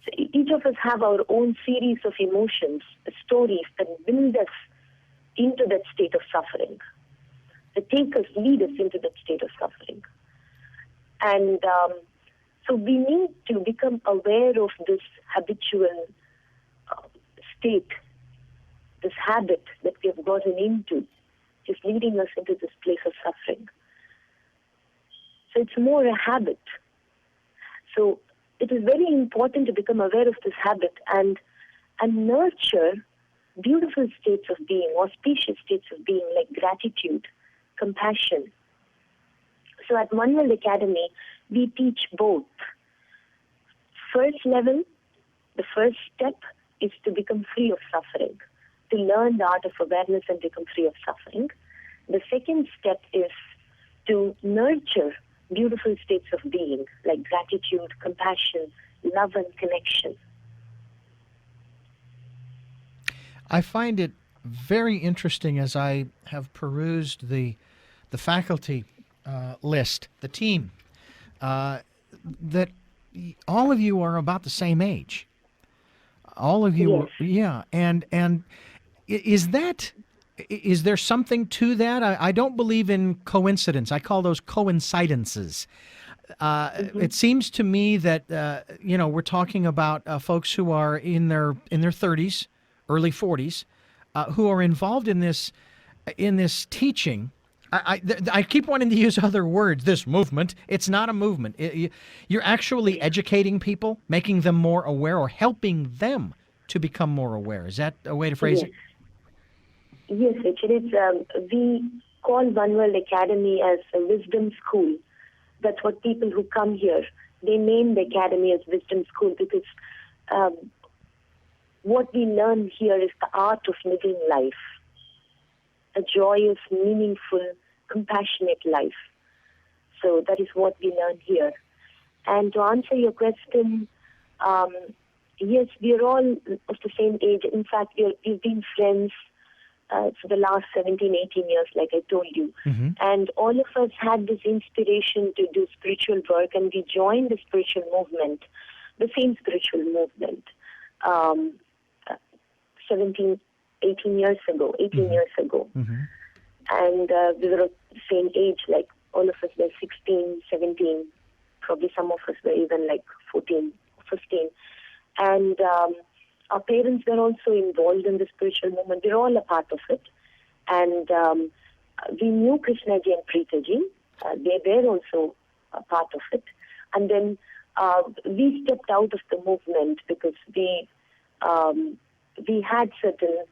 So each of us have our own series of emotions, stories that build us into that state of suffering, that lead us into that state of suffering. And so we need to become aware of this habitual state, this habit that we have gotten into, is leading us into this place of suffering. So it's more a habit. So it is very important to become aware of this habit and nurture beautiful states of being, auspicious states of being, like gratitude, compassion. So at One World Academy, we teach both. First level, the first step is to become free of suffering, to learn the art of awareness and become free of suffering. The second step is to nurture beautiful states of being, like gratitude, compassion, love, and connection. I find it very interesting as I have perused the faculty list, the team, that all of you are about the same age. All of you, Yes. yeah. And is there something to that? I don't believe in coincidence. I call those coincidences. It seems to me that we're talking about folks who are in their 30s, early 40s, who are involved in this teaching. I keep wanting to use other words. This movement. It's not a movement. You're actually educating people, making them more aware, or helping them to become more aware. Is that a way to phrase it? Yes, Richard. We call One World Academy as a wisdom school. That's what people who come here, they name the academy as wisdom school, because what we learn here is the art of living life, a joyous, meaningful, compassionate life. So that is what we learn here. And to answer your question, yes, we are all of the same age. In fact, we've been friends for the last 17, 18 years, like I told you. Mm-hmm. And all of us had this inspiration to do spiritual work, and we joined the spiritual movement, the same spiritual movement, 18 years ago. Mm-hmm. And we were of the same age, like all of us were 16, 17, probably some of us were even like 14, 15. And our parents were also involved in the spiritual movement. We're all a part of it. And we knew Krishnaji and Preetaji. They were also a part of it. And then we stepped out of the movement because we had certain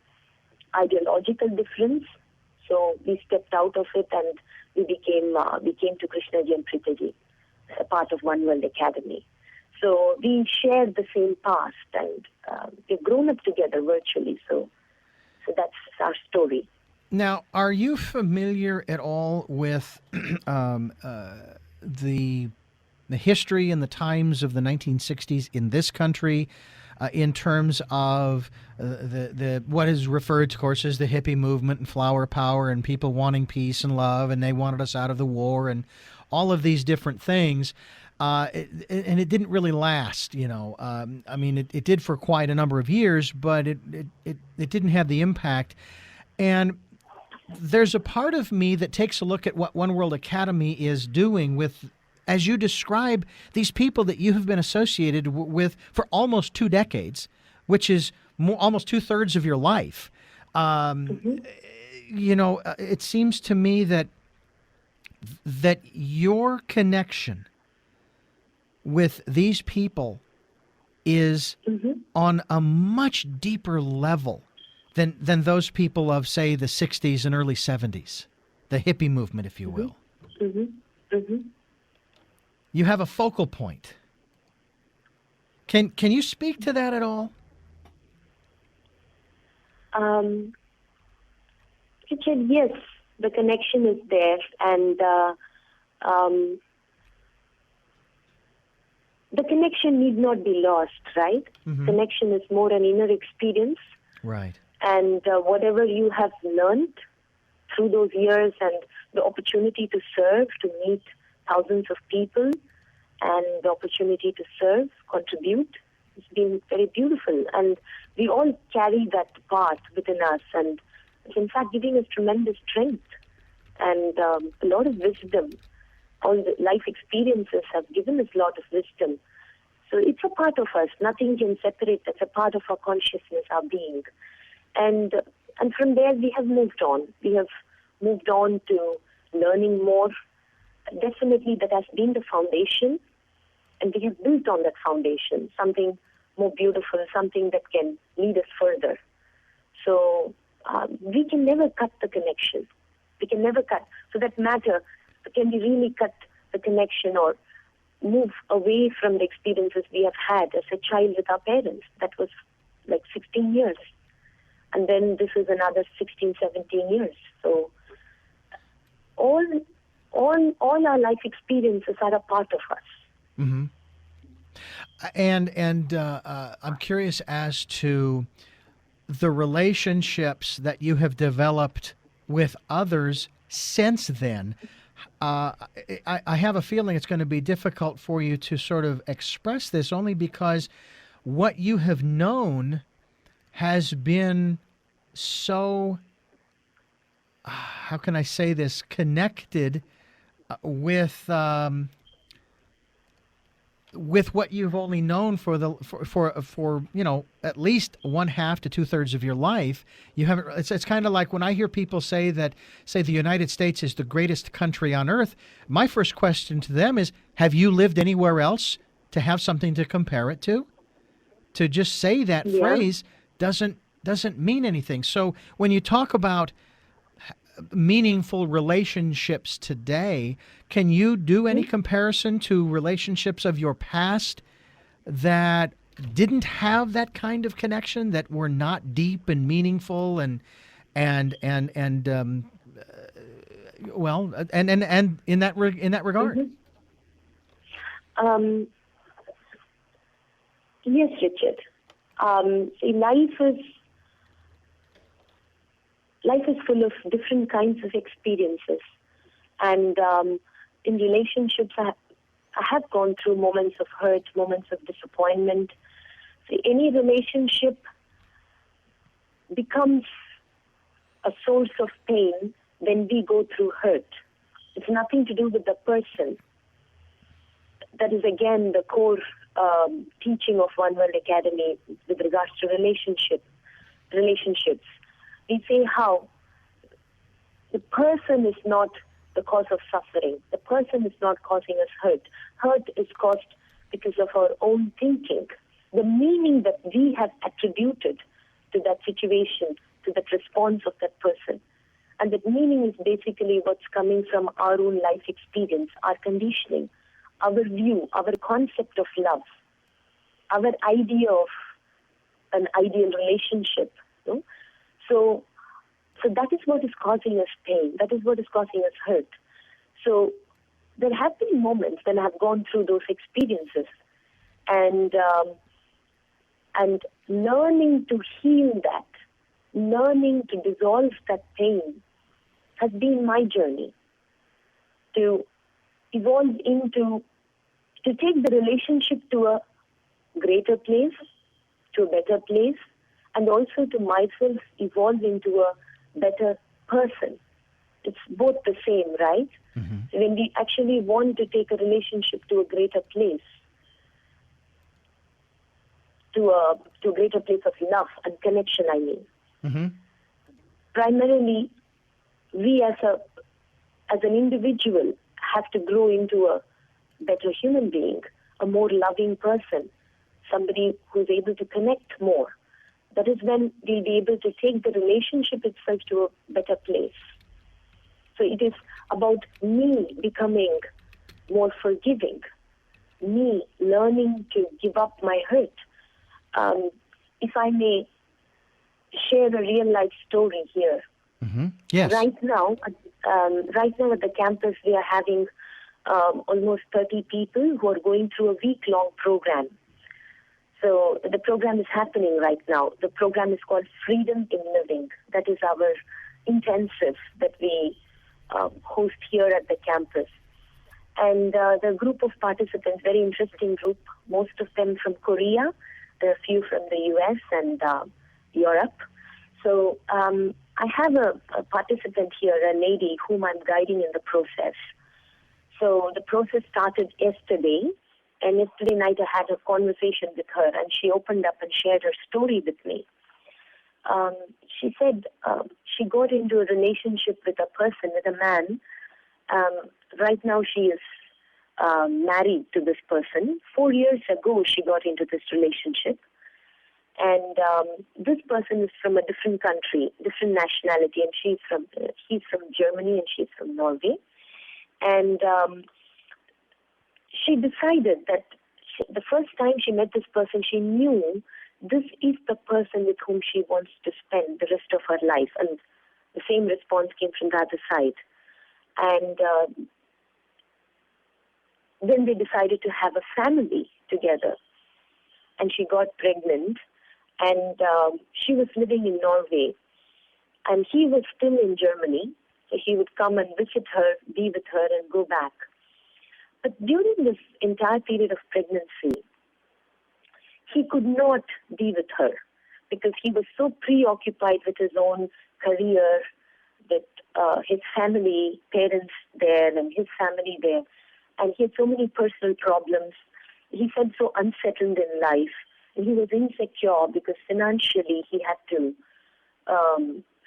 ideological difference. So we stepped out of it, and we came to Krishnaji and Preetaji, a part of One World Academy. So we shared the same past, and we've grown up together virtually. So that's our story. Now, are you familiar at all with the history and the times of the 1960s in this country, in terms of the what is referred to, of course, as the hippie movement and flower power and people wanting peace and love, and they wanted us out of the war and all of these different things? And it didn't really last, I mean, it did for quite a number of years, but it didn't have the impact. And there's a part of me that takes a look at what One World Academy is doing with, as you describe, these people that you have been associated with for almost 2 decades, which is almost 2/3 of your life. It seems to me that your connection with these people is on a much deeper level than those people of, say, the 60s and early 70s, the hippie movement, if you will. You have a focal point. Can you speak to that at all? Richard, yes, the connection is there, and the connection need not be lost, right? Connection is more an inner experience. Right. And whatever you have learned through those years and the opportunity to serve, to meet thousands of people, and the opportunity to serve, contribute, it's been very beautiful. And we all carry that part within us, and it's in fact giving us tremendous strength and a lot of wisdom. All the life experiences have given us a lot of wisdom. So it's a part of us. Nothing can separate. That's a part of our consciousness, our being. And from there we have moved on. We have moved on to learning more. Definitely that has been the foundation, and we have built on that foundation something more beautiful, something that can lead us further. So we can never cut the connection. We can never cut. So that matter, can we really cut the connection or move away from the experiences we have had as a child with our parents? That was like 16 years. And then this is another 16, 17 years. So all our life experiences are a part of us. Mm-hmm. And I'm curious as to the relationships that you have developed with others since then. I have a feeling it's going to be difficult for you to sort of express this, only because what you have known has been so, how can I say this, connected with what you've only known for at least 1/2 to 2/3 of your life. You haven't. It's kind of like when I hear people say the United States is the greatest country on earth. My first question to them is, have you lived anywhere else to have something to compare it to? To just say that phrase doesn't mean anything. So when you talk about meaningful relationships today, can you do any comparison to relationships of your past that didn't have that kind of connection, that were not deep and meaningful and in that regard? Yes, Richard. See, life is full of different kinds of experiences, and in relationships, I have gone through moments of hurt, moments of disappointment. So any relationship becomes a source of pain when we go through hurt. It's nothing to do with the person. That is again the core teaching of One World Academy with regards to relationships. We say how the person is not the cause of suffering. The person is not causing us hurt. Hurt is caused because of our own thinking. The meaning that we have attributed to that situation, to that response of that person. And that meaning is basically what's coming from our own life experience, our conditioning, our view, our concept of love, our idea of an ideal relationship. No? So that is what is causing us pain. That is what is causing us hurt. So there have been moments when I have gone through those experiences, and learning to heal that, learning to dissolve that pain has been my journey. To evolve into, to take the relationship to a greater place, to a better place, and also to myself evolve into a better person. It's both the same, right? Mm-hmm. So when we actually want to take a relationship to a greater place, to a greater place of love and connection, I mean. Mm-hmm. Primarily, we as an individual have to grow into a better human being, a more loving person, somebody who's able to connect more. That is when we'll be able to take the relationship itself to a better place. So it is about me becoming more forgiving, me learning to give up my hurt. If I may share a real life story here. Mm-hmm. Yes. Right now at the campus, we are having almost 30 people who are going through a week-long program. So the program is happening right now. The program is called Freedom in Living. That is our intensive that we host here at the campus. And the group of participants, very interesting group, most of them from Korea, there are a few from the US and Europe. So I have a participant here, a lady whom I'm guiding in the process. So the process started yesterday, and yesterday night I had a conversation with her, and she opened up and shared her story with me. She said she got into a relationship with a person, with a man. Right now she is married to this person. 4 years ago she got into this relationship. And this person is from a different country, different nationality, and he's from Germany and she's from Norway. And she decided that the first time she met this person, she knew this is the person with whom she wants to spend the rest of her life. And the same response came from the other side. And then they decided to have a family together. And she got pregnant. And she was living in Norway, and he was still in Germany. So he would come and visit her, be with her, and go back. But during this entire period of pregnancy, he could not be with her because he was so preoccupied with his own career, with his family, parents there, and his family there. And he had so many personal problems. He felt so unsettled in life. He was insecure because financially he had to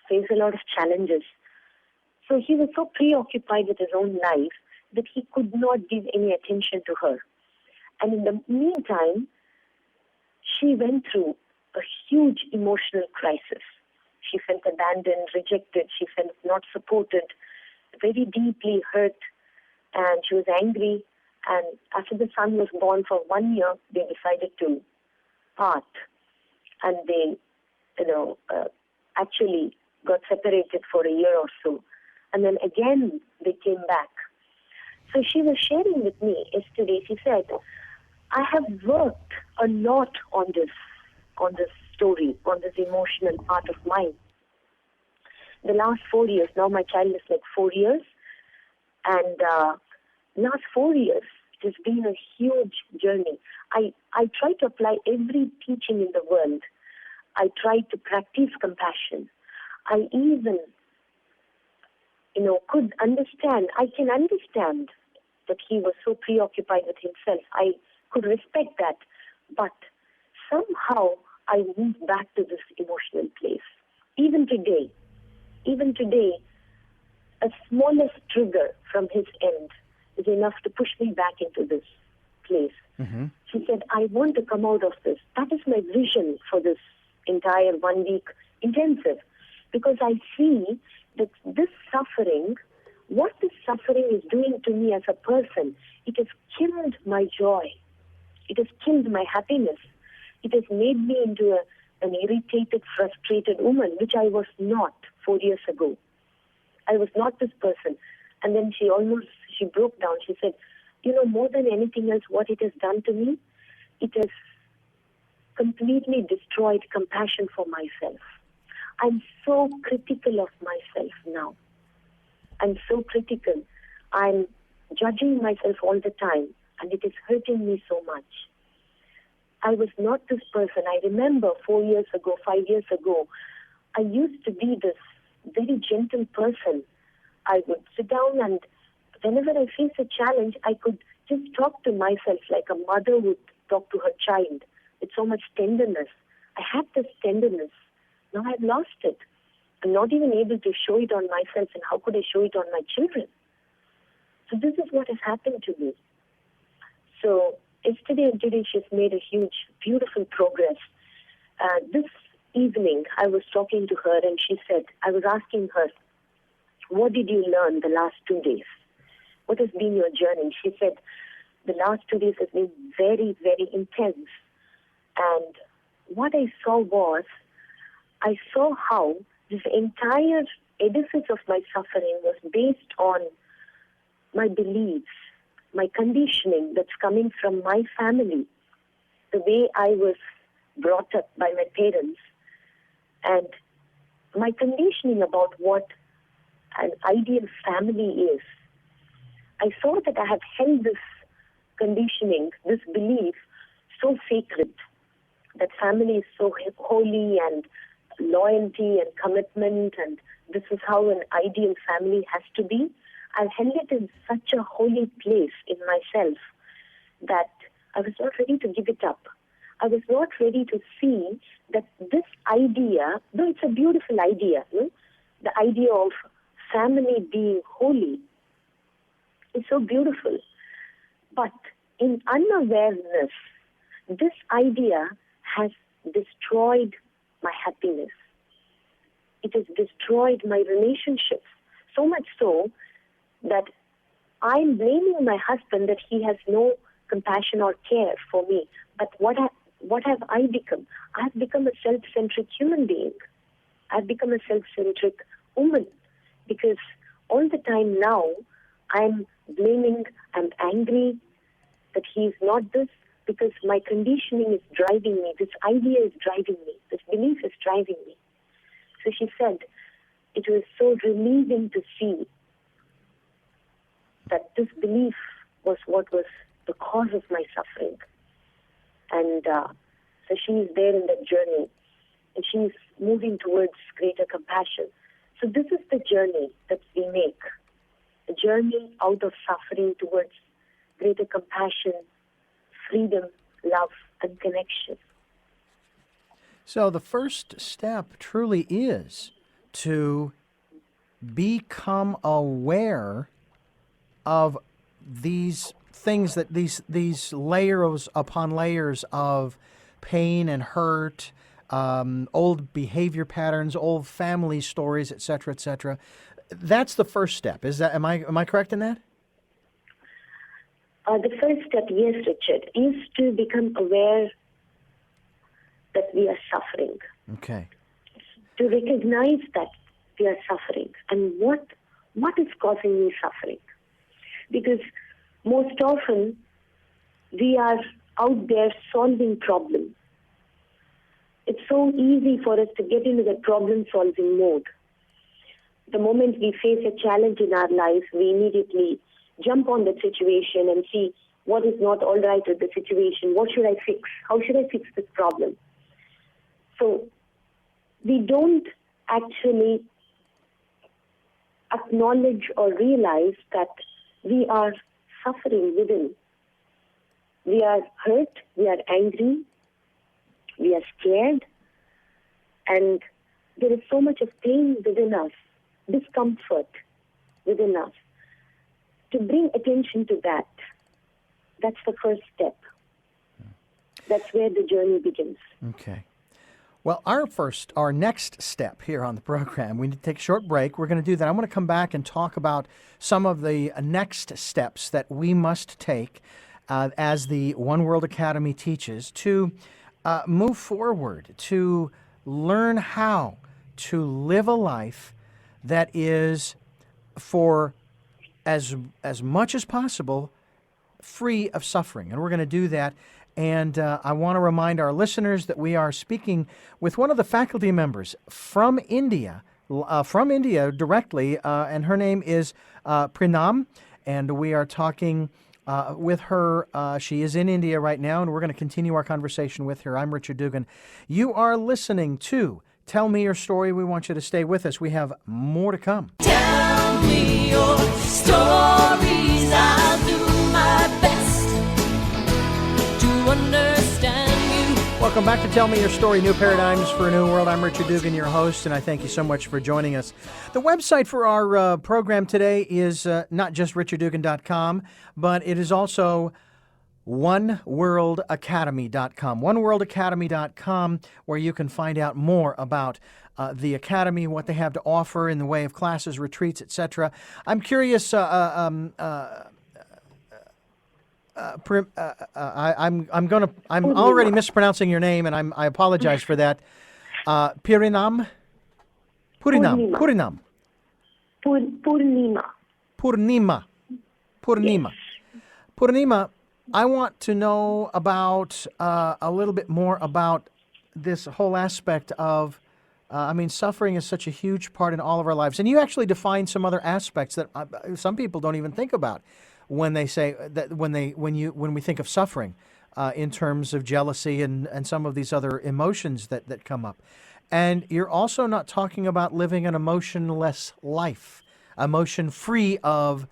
face a lot of challenges. So he was so preoccupied with his own life that he could not give any attention to her. And in the meantime, she went through a huge emotional crisis. She felt abandoned, rejected. She felt not supported, very deeply hurt, and she was angry. And after the son was born for 1 year, they decided to part, and they, actually got separated for a year or so, and then again they came back. So she was sharing with me yesterday. She said, "I have worked a lot on this story, on this emotional part of mine. The last 4 years, now my child is like 4 years, and last 4 years." It has been a huge journey. I try to apply every teaching in the world. I try to practice compassion. I even, could understand. I can understand that he was so preoccupied with himself. I could respect that. But somehow I moved back to this emotional place. Even today, a smallest trigger from his end is enough to push me back into this place. Mm-hmm. She said, "I want to come out of this." That is my vision for this entire 1 week intensive, because I see that this suffering, what this suffering is doing to me as a person, it has killed my joy. It has killed my happiness. It has made me into an irritated, frustrated woman, which I was not 4 years ago. I was not this person. And then she broke down. She said, more than anything else, what it has done to me, it has completely destroyed compassion for myself. I'm so critical of myself now. I'm so critical. I'm judging myself all the time, and it is hurting me so much. I was not this person. I remember 4 years ago, 5 years ago, I used to be this very gentle person. I would sit down, and whenever I faced a challenge, I could just talk to myself like a mother would talk to her child with so much tenderness. I had this tenderness. Now I've lost it. I'm not even able to show it on myself, and how could I show it on my children? So this is what has happened to me. So yesterday and today she's made a huge, beautiful progress. This evening I was talking to her, and she said, I was asking her, what did you learn the last 2 days? What has been your journey? She said, the last 2 days has been very, very intense. And what I saw how this entire edifice of my suffering was based on my beliefs, my conditioning that's coming from my family. the way I was brought up by my parents and my conditioning about what an ideal family is, I saw that I have held this conditioning, this belief, so sacred, that family is so holy and loyalty and commitment, and this is how an ideal family has to be. I held it in such a holy place in myself that I was not ready to give it up. I was not ready to see that this idea, though it's a beautiful idea, the idea of family being holy is so beautiful. But in unawareness, this idea has destroyed my happiness. It has destroyed my relationships, so much so that I'm blaming my husband that he has no compassion or care for me. But what have I become? I've become a self-centric human being. I've become a self-centric woman, because all the time now I'm blaming, I'm angry that he's not this, because my conditioning is driving me. This idea is driving me. This belief is driving me. So she said it was so relieving to see that this belief was what was the cause of my suffering. And so she is there in that journey, and she is moving towards greater compassion. So this is the journey that we make, a journey out of suffering towards greater compassion, freedom, love, and connection. So the first step truly is to become aware of these things, that these layers upon layers of pain and hurt, old behavior patterns, old family stories, etc., etc. That's the first step. Is that am I correct in that? The first step, yes, Richard, is to become aware that we are suffering. Okay. To recognize that we are suffering and what is causing me suffering. Because most often we are out there solving problems. It's so easy for us to get into the problem-solving mode. The moment we face a challenge in our lives, we immediately jump on the situation and see what is not all right with the situation. What should I fix? How should I fix this problem? So we don't actually acknowledge or realize that we are suffering within. We are hurt, we are angry, we are scared, and there is so much of pain within us, discomfort within us. To bring attention to that, that's the first step. That's where the journey begins. Okay. Well, our next step here on the program, we need to take a short break. We're going to do that. I want to come back and talk about some of the next steps that we must take as the One World Academy teaches to move forward, to learn how to live a life that is, for as much as possible, free of suffering. And we're going to do that. And I want to remind our listeners that we are speaking with one of the faculty members from India directly, and her name is Pranam, and we are talking with her. She is in India right now, and we're going to continue our conversation with her. I'm Richard Dugan. You are listening to Tell Me Your Story. We want you to stay with us. We have more to come. Tell me your stories. I'll do my best to understand you. Welcome back to Tell Me Your Story, New Paradigms for a New World. I'm Richard Dugan, your host, and I thank you so much for joining us. The website for our program today is not just richarddugan.com, but it is also oneworldacademy.com. Oneworldacademy.com, where you can find out more about the Academy, what they have to offer in the way of classes, retreats, etc. I'm curious. I'm already mispronouncing your name, and I apologize for that. Purnima. Purnima. Purnima. I want to know about a little bit more about this whole aspect of, suffering is such a huge part in all of our lives. And you actually define some other aspects that some people don't even think about when they say that when we think of suffering in terms of jealousy and some of these other emotions that come up. And you're also not talking about living an emotionless life, emotion free of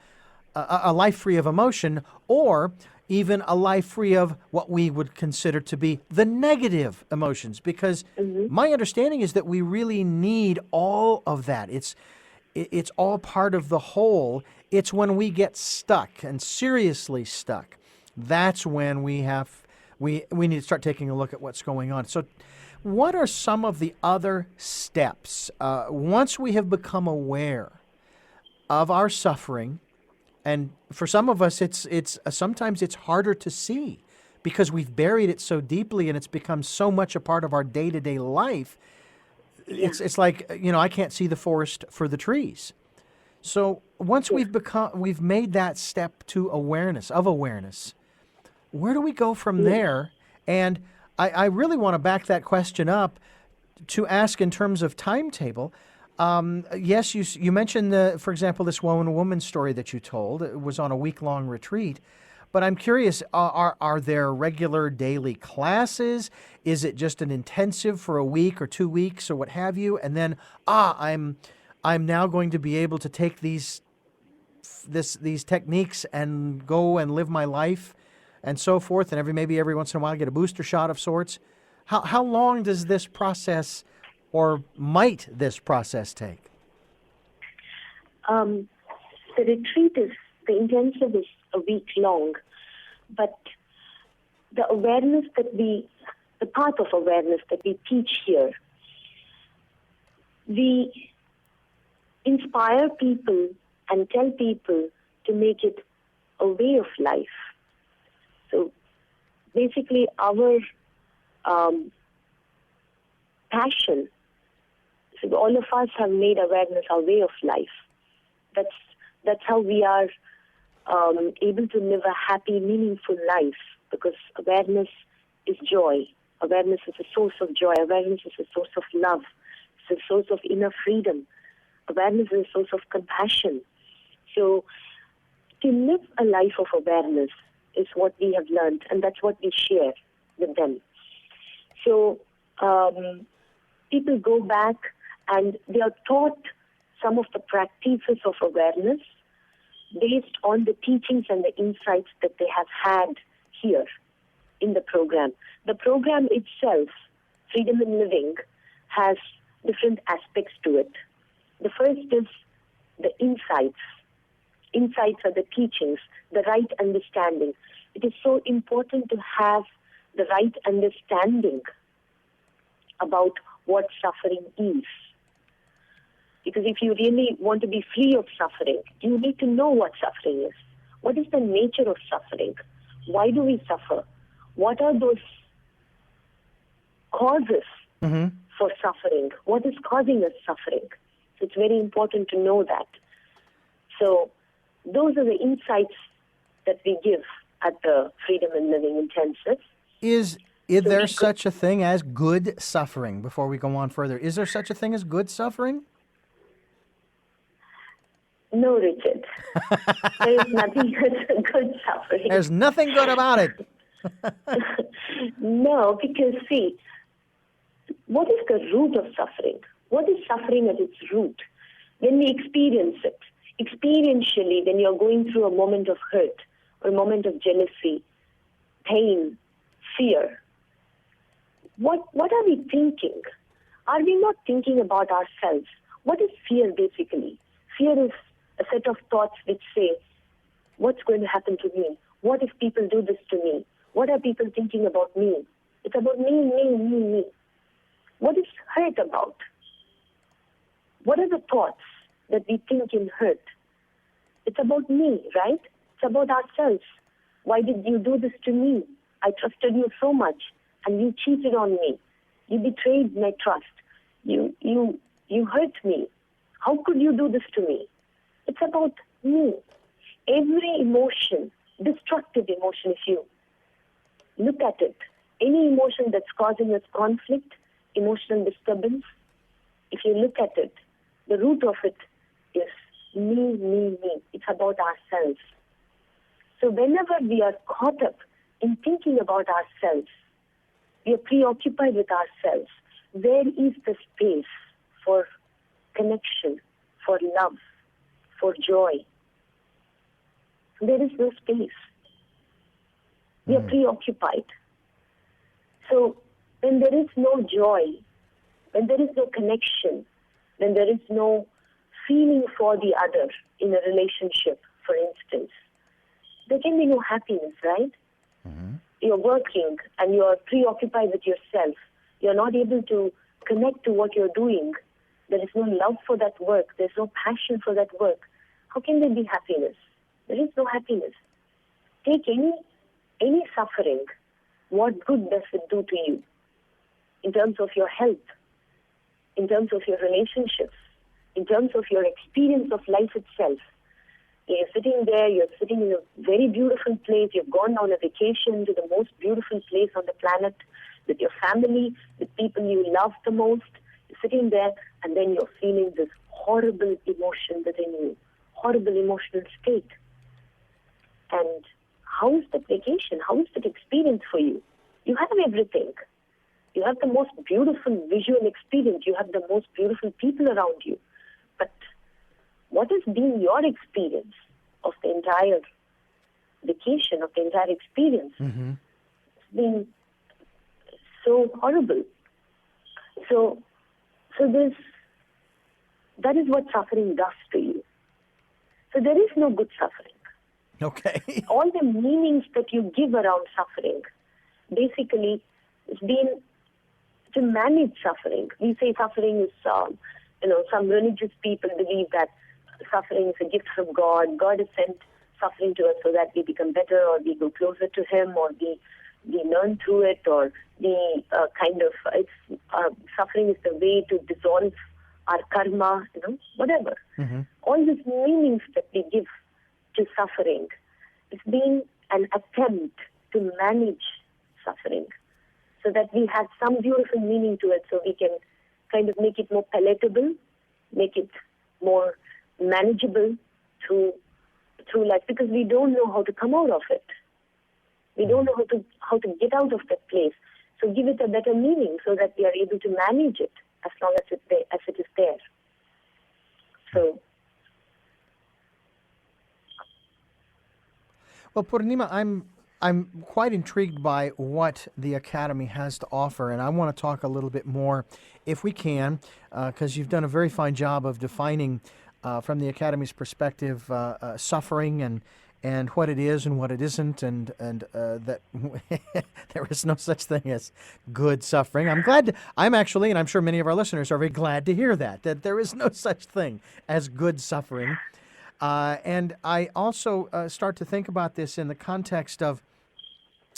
a life free of emotion, or even a life free of what we would consider to be the negative emotions. Because my understanding is that we really need all of that. It's all part of the whole. It's when we get stuck and seriously stuck, that's when we need to start taking a look at what's going on. So what are some of the other steps once we have become aware of our suffering? And for some of us, it's sometimes it's harder to see because we've buried it so deeply and it's become so much a part of our day-to-day life. Yeah. It's like, I can't see the forest for the trees. So once we've made that step to awareness, where do we go from there? And I really want to back that question up to ask in terms of timetable. Yes, you mentioned, for example, this woman story that you told. It was on a week-long retreat. But I'm curious, are there regular daily classes? Is it just an intensive for a week or 2 weeks or what have you? And then, I'm now going to be able to take these techniques and go and live my life and so forth, and maybe every once in a while get a booster shot of sorts. How long does this process, or might this process, take? The intensive is a week long, but the path of awareness that we teach here, we inspire people and tell people to make it a way of life. So basically our passion, so all of us have made awareness our way of life. That's how we are able to live a happy, meaningful life, because awareness is joy. Awareness is a source of joy. Awareness is a source of love. It's a source of inner freedom. Awareness is a source of compassion. So to live a life of awareness is what we have learned, and that's what we share with them. So people go back and they are taught some of the practices of awareness based on the teachings and the insights that they have had here in the program. The program itself, Freedom in Living, has different aspects to it. The first is the insights. Insights are the teachings, the right understanding. It is so important to have the right understanding about what suffering is. Because if you really want to be free of suffering, you need to know what suffering is. What is the nature of suffering? Why do we suffer? What are those causes for suffering? What is causing us suffering? So it's very important to know that. So those are the insights that we give at the Freedom in Living Intensive. Is there such a thing as good suffering? Before we go on further, is there such a thing as good suffering? No, Richard. There is nothing good suffering. There's nothing good about it. No, because see, what is the root of suffering? What is suffering at its root? When we experience it, experientially, when you're going through a moment of hurt or a moment of jealousy, pain, fear, what are we thinking? Are we not thinking about ourselves? What is fear basically? Fear is a set of thoughts which say, what's going to happen to me? What if people do this to me? What are people thinking about me? It's about me. What is hurt about? What are the thoughts that we think in hurt? It's about me, right? It's about ourselves. Why did you do this to me? I trusted you so much, and you cheated on me. You betrayed my trust. You hurt me. How could you do this to me? It's about me. Every emotion destructive emotion, if you look at it, any emotion that's causing us conflict, emotional disturbance, if you look at it, the root of it is me, me, me. It's about ourselves. So whenever we are caught up in thinking about ourselves, we are preoccupied with ourselves, where is the space for connection, for love, for joy? There is no space. We are preoccupied. So when there is no joy, when there is no connection, when there is no feeling for the other in a relationship, for instance, there can be no happiness, right? You're working and you're preoccupied with yourself. You're not able to connect to what you're doing. There is no love for that work. There's no passion for that work. How can there be happiness? There is no happiness. Take any suffering. What good does it do to you? In terms of your health, in terms of your relationships, in terms of your experience of life itself. You're sitting there, you're sitting in a very beautiful place, you've gone on a vacation to the most beautiful place on the planet with your family, with people you love the most. You're sitting there and then you're feeling this horrible emotion within you, horrible emotional state. And how is that vacation? How is that experience for you? You have everything. You have the most beautiful visual experience. You have the most beautiful people around you. But what has been your experience of the entire vacation, of the entire experience? It's been so horrible. So that is what suffering does to you. So there is no good suffering. Okay. All the meanings that you give around suffering, basically, it's been to manage suffering. We say suffering is, some religious people believe that suffering is a gift from God. God has sent suffering to us so that we become better, or we go closer to Him, or we learn through it, or we suffering is the way to dissolve our karma, whatever. All these meanings that we give to suffering, it's been an attempt to manage suffering so that we have some beautiful meaning to it, so we can kind of make it more palatable, make it more manageable through life, because we don't know how to come out of it. We don't know how to get out of that place. So give it a better meaning so that we are able to manage it as long as it is there. So. Well, Purnima, I'm quite intrigued by what the Academy has to offer, and I want to talk a little bit more, if we can, because you've done a very fine job of defining, from the Academy's perspective, suffering and what it is and what it isn't, and that there is no such thing as good suffering. I'm actually, and I'm sure many of our listeners are very glad to hear that there is no such thing as good suffering. And I also start to think about this in the context of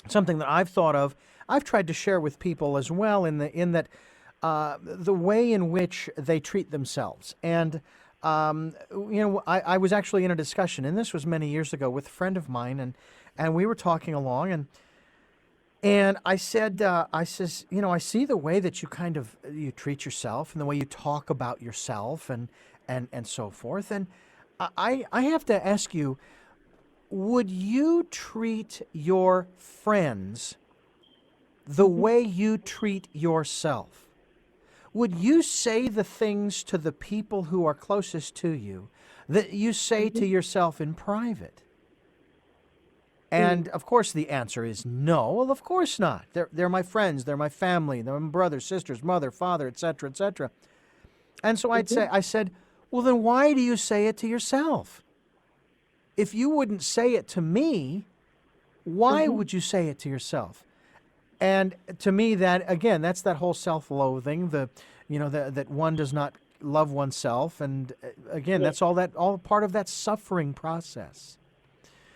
something that I've thought of. I've tried to share with people as well in that the way in which they treat themselves. And I was actually in a discussion, and this was many years ago, with a friend of mine, and we were talking along, and I said, I see the way that you treat yourself and the way you talk about yourself and so forth, and I have to ask you, would you treat your friends the way you treat yourself? Would you say the things to the people who are closest to you that you say to yourself in private? And of course the answer is no. Well, of course not. They're my friends, they're my family, they're my brothers, sisters, mother, father, etc., etc. And so I said, well, then why do you say it to yourself? If you wouldn't say it to me, why would you say it to yourself? And to me, that's that whole self-loathing, that one does not love oneself, and again, that's all part of that suffering process.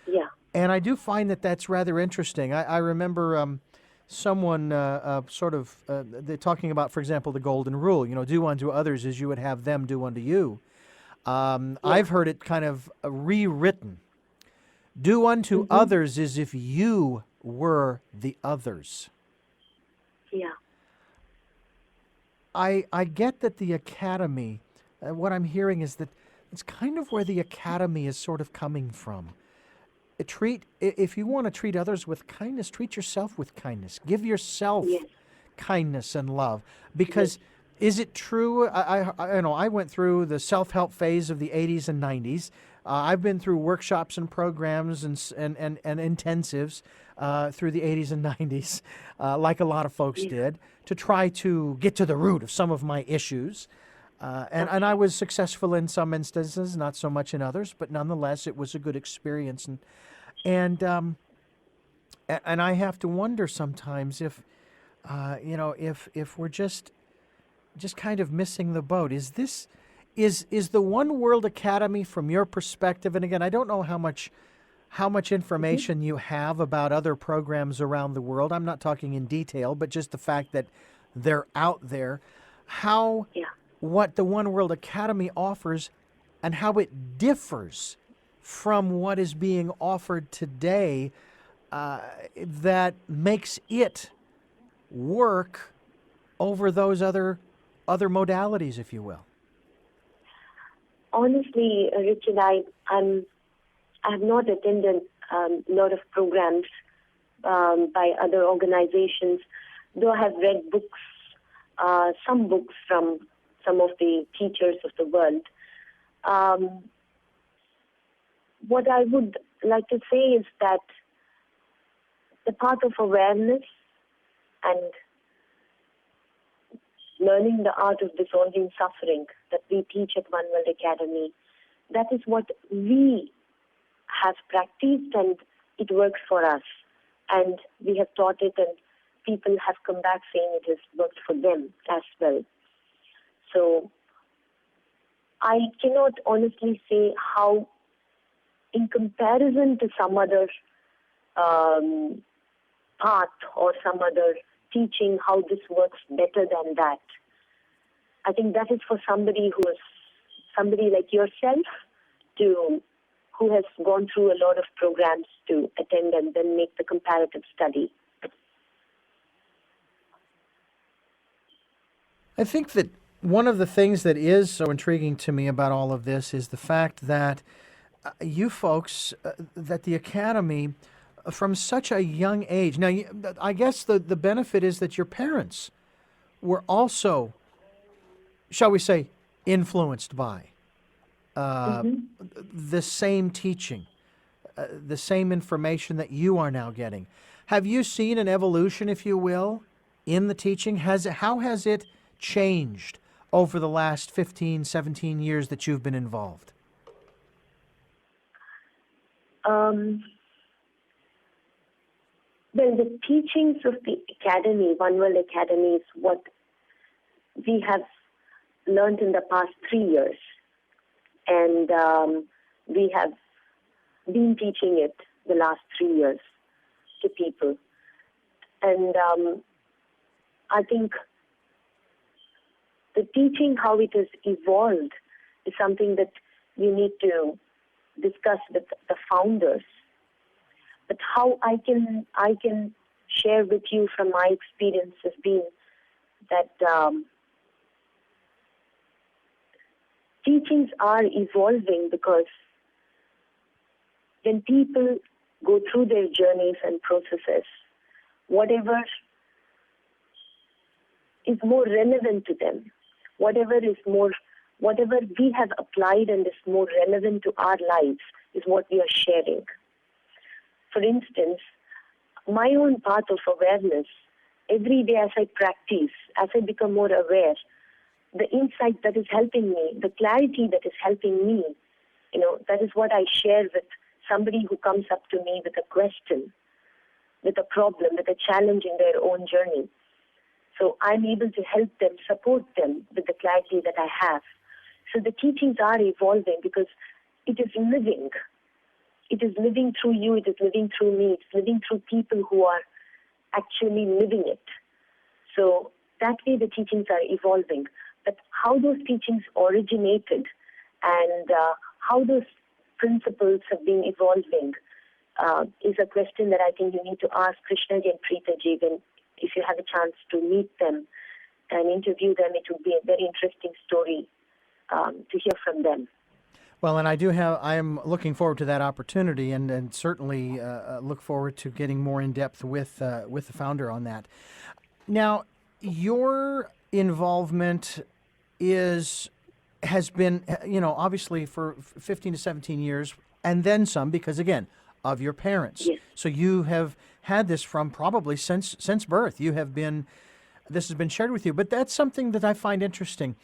Yeah. And I do find that that's rather interesting. I remember someone they're talking about, for example, the golden rule. Do unto others as you would have them do unto you. I've heard it kind of rewritten, Do unto others as if you were the others. Yeah. I get that the academy, what I'm hearing is that it's kind of where the academy is sort of coming from. If you want to treat others with kindness, treat yourself with kindness. Give yourself Yes. kindness and love. Because is it true? I know I went through the self-help phase of the 80s and 90s. I've been through workshops and programs and intensives through the 80s and 90s, like a lot of folks did, to try to get to the root of some of my issues. And I was successful in some instances, not so much in others, but nonetheless, it was a good experience. And I have to wonder sometimes if, if we're just kind of missing the boat. Is the One World Academy, from your perspective? And again, I don't know how much information you have about other programs around the world. I'm not talking in detail, but just the fact that they're out there. What the One World Academy offers and how it differs from what is being offered today, that makes it work over those other modalities, if you will. Honestly, Richard, I have not attended a lot of programs by other organizations, though I have read books, some books from some of the teachers of the world. What I would like to say is that the path of awareness and learning the art of dissolving suffering that we teach at One World Academy, that is what we have practiced, and it works for us. And we have taught it, and people have come back saying it has worked for them as well. So I cannot honestly say how, in comparison to some other path or some other teaching, how this works better than that. I think that is for somebody like yourself, who has gone through a lot of programs to attend and then make the comparative study. I think that one of the things that is so intriguing to me about all of this is the fact that you folks, that the Academy, from such a young age. Now, I guess the benefit is that your parents were also, shall we say, influenced by the same teaching, the same information that you are now getting. Have you seen an evolution, if you will, in the teaching? How has it changed over the last 15, 17 years that you've been involved? Well, the teachings of the Academy, One World Academy, is what we have learned in the past 3 years. And we have been teaching it the last 3 years to people. And I think the teaching, how it has evolved, is something that you need to discuss with the founders. But how I can share with you from my experience has been that teachings are evolving, because when people go through their journeys and processes, whatever is more relevant to them, whatever we have applied and is more relevant to our lives is what we are sharing. For instance, my own path of awareness, every day as I practice, as I become more aware, the insight that is helping me, the clarity that is helping me, that is what I share with somebody who comes up to me with a question, with a problem, with a challenge in their own journey. So I'm able to help them, support them with the clarity that I have. So the teachings are evolving because it is living. It is living through you, it is living through me, it's living through people who are actually living it. So that way the teachings are evolving. But how those teachings originated and how those principles have been evolving is a question that I think you need to ask Krishnaji and Preetaji when, if you have a chance to meet them and interview them. It would be a very interesting story to hear from them. Well, and I am looking forward to that opportunity, and certainly look forward to getting more in depth with the founder on that. Now, your involvement has been, obviously for 15 to 17 years, and then some, because again, of your parents. Yes. So you have had this from probably since birth. This has been shared with you, but that's something that I find interesting.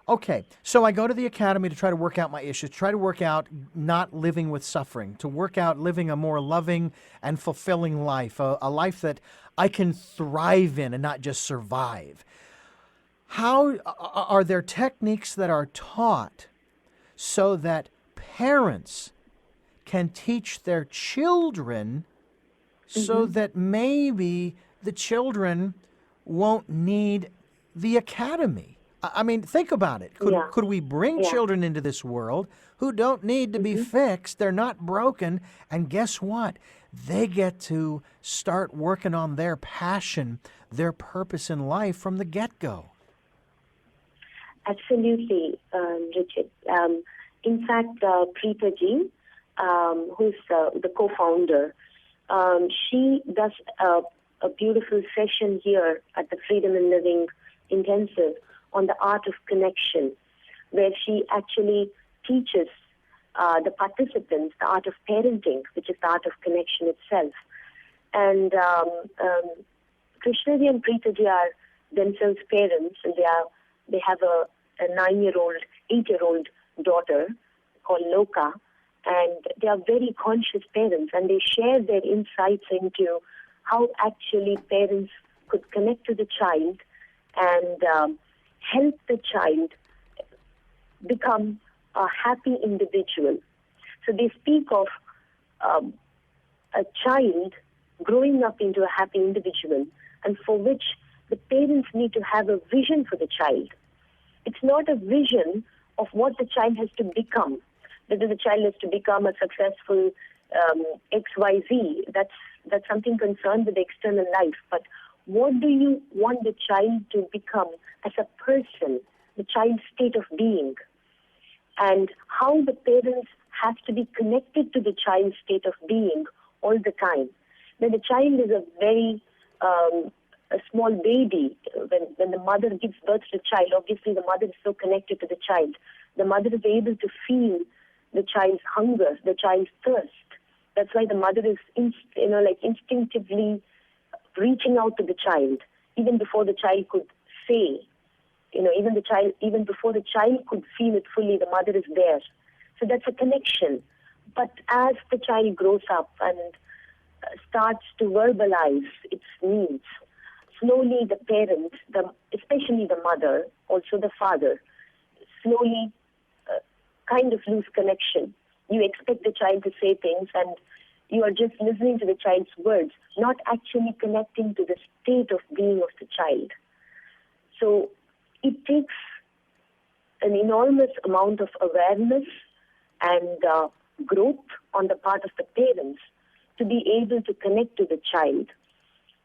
Okay, so I go to the academy to try to work out my issues, try to work out not living with suffering, to work out living a more loving and fulfilling life, a life that I can thrive in and not just survive. How are there techniques that are taught so that parents can teach their children so that maybe the children won't need the academy? I mean, think about it. Could we bring children into this world who don't need to be fixed? They're not broken. And guess what? They get to start working on their passion, their purpose in life from the get-go. Absolutely, Richard. In fact, Preetaji, who's the co-founder, she does a beautiful session here at the Freedom in Living Intensive on the art of connection, where she actually teaches the participants the art of parenting, which is the art of connection itself. And Krishnaji and Preetaji are themselves parents, and they have a 8-year-old daughter called Loka, and they are very conscious parents, and they share their insights into how actually parents could connect to the child and help the child become a happy individual. So they speak of a child growing up into a happy individual, and for which the parents need to have a vision for the child. It's not a vision of what the child has to become, whether the child has to become a successful XYZ. That's something concerned with the external life. But what do you want the child to become as a person, the child's state of being, and how the parents have to be connected to the child's state of being all the time. When the child is a very a small baby, when the mother gives birth to the child, obviously the mother is so connected to the child. The mother is able to feel the child's hunger, the child's thirst. That's why the mother is instinctively reaching out to the child, even before the child could say, even before the child could feel it fully, the mother is there. So that's a connection. But as the child grows up and starts to verbalize its needs, slowly the parent, especially the mother, also the father, slowly kind of lose connection. You expect the child to say things, and you are just listening to the child's words, not actually connecting to the state of being of the child. So it takes an enormous amount of awareness and growth on the part of the parents to be able to connect to the child.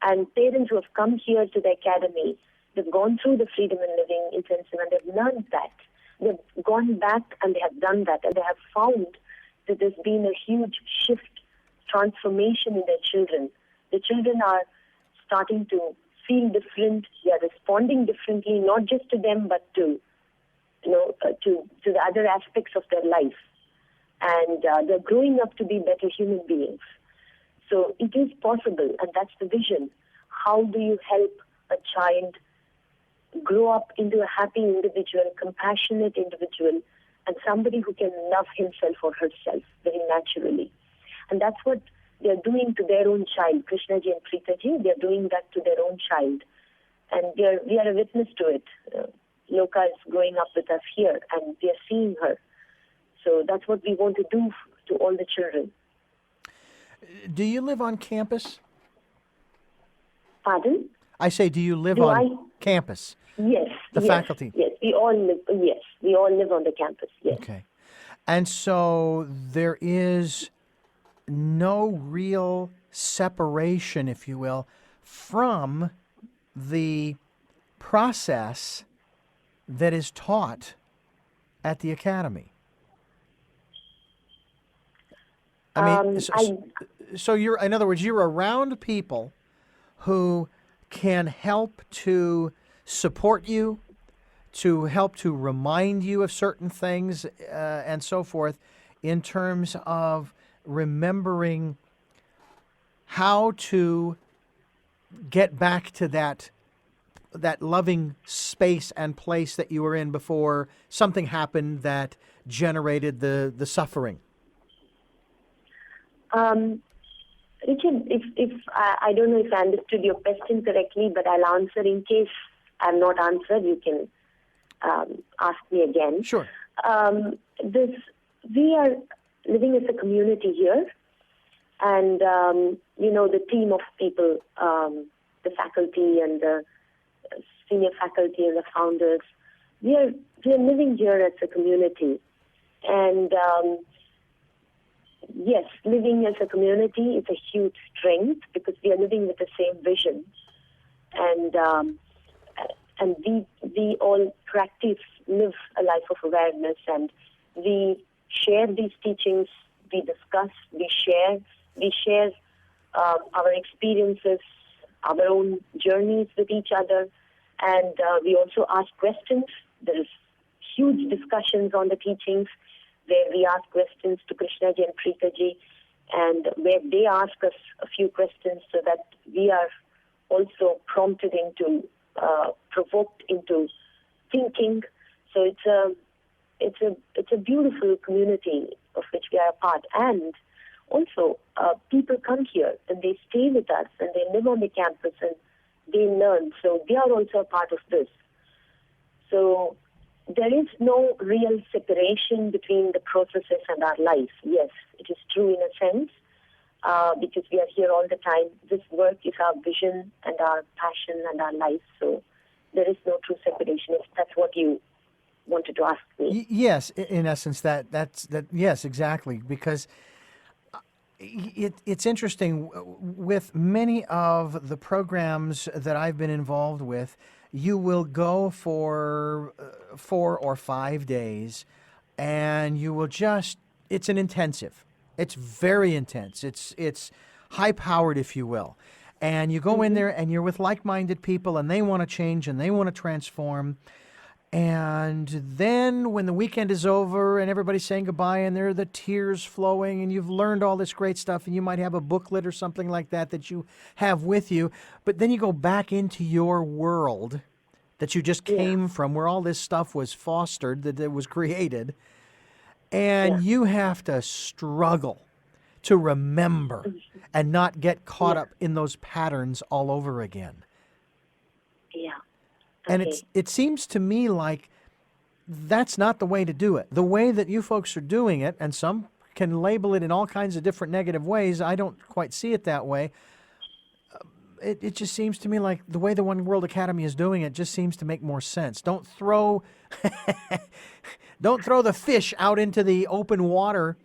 And parents who have come here to the academy, they've gone through the Freedom in Living Intensive, and they've learned that. They've gone back and they have done that, and they have found that there's been a huge shift, transformation in their children. The children are starting to feel different. They are responding differently, not just to them, but to the other aspects of their life. And they're growing up to be better human beings. So it is possible, and that's the vision. How do you help a child grow up into a happy individual, compassionate individual, and somebody who can love himself or herself very naturally? And that's what they're doing to their own child. Krishnaji and Preetaji, they're doing that to their own child. And we are a witness to it. Loka is growing up with us here, and we are seeing her. So that's what we want to do to all the children. Do you live on campus? Pardon? I say, do you live on campus? Yes. The faculty? Yes, we all live on the campus, yes. Okay. And so there is no real separation, if you will, from the process that is taught at the academy. I mean, so you're, in other words, you're around people who can help to support you, to help to remind you of certain things, and so forth, in terms of remembering how to get back to that loving space and place that you were in before something happened that generated the suffering. Richard, if I don't know if I understood your question correctly, but I'll answer in case I'm not answered. You can ask me again. Sure. We are living as a community here, and the team of people, the faculty and the senior faculty and the founders, we are living here as a community, and yes, living as a community is a huge strength because we are living with the same vision, and we all live a life of awareness, and we share these teachings, we discuss, we share our experiences, our own journeys with each other, and we also ask questions. There is huge discussions on the teachings where we ask questions to Krishnaji and Preetaji, and where they ask us a few questions so that we are also prompted into, provoked into thinking. So it's a beautiful community of which we are a part. And also, people come here and they stay with us and they live on the campus and they learn. So they are also a part of this. So there is no real separation between the processes and our life. Yes, it is true in a sense, because we are here all the time. This work is our vision and our passion and our life. So there is no true separation, if that's what you wanted to ask me. Yes, in essence, that's yes, exactly, because it's interesting. With many of the programs that I've been involved with, you will go for 4 or 5 days, and you will it's an intensive. It's very intense. It's high-powered, if you will. And you go in there, and you're with like-minded people, and they want to change, and they want to transform. And then when the weekend is over and everybody's saying goodbye and there are the tears flowing and you've learned all this great stuff and you might have a booklet or something like that you have with you, but then you go back into your world that you just came from, where all this stuff was fostered, that it was created, and you have to struggle to remember and not get caught up in those patterns all over again. Yeah. And it seems to me like that's not the way to do it. The way that you folks are doing it, and some can label it in all kinds of different negative ways, I don't quite see it that way. It just seems to me like the way the One World Academy is doing it just seems to make more sense. Don't throw the fish out into the open water.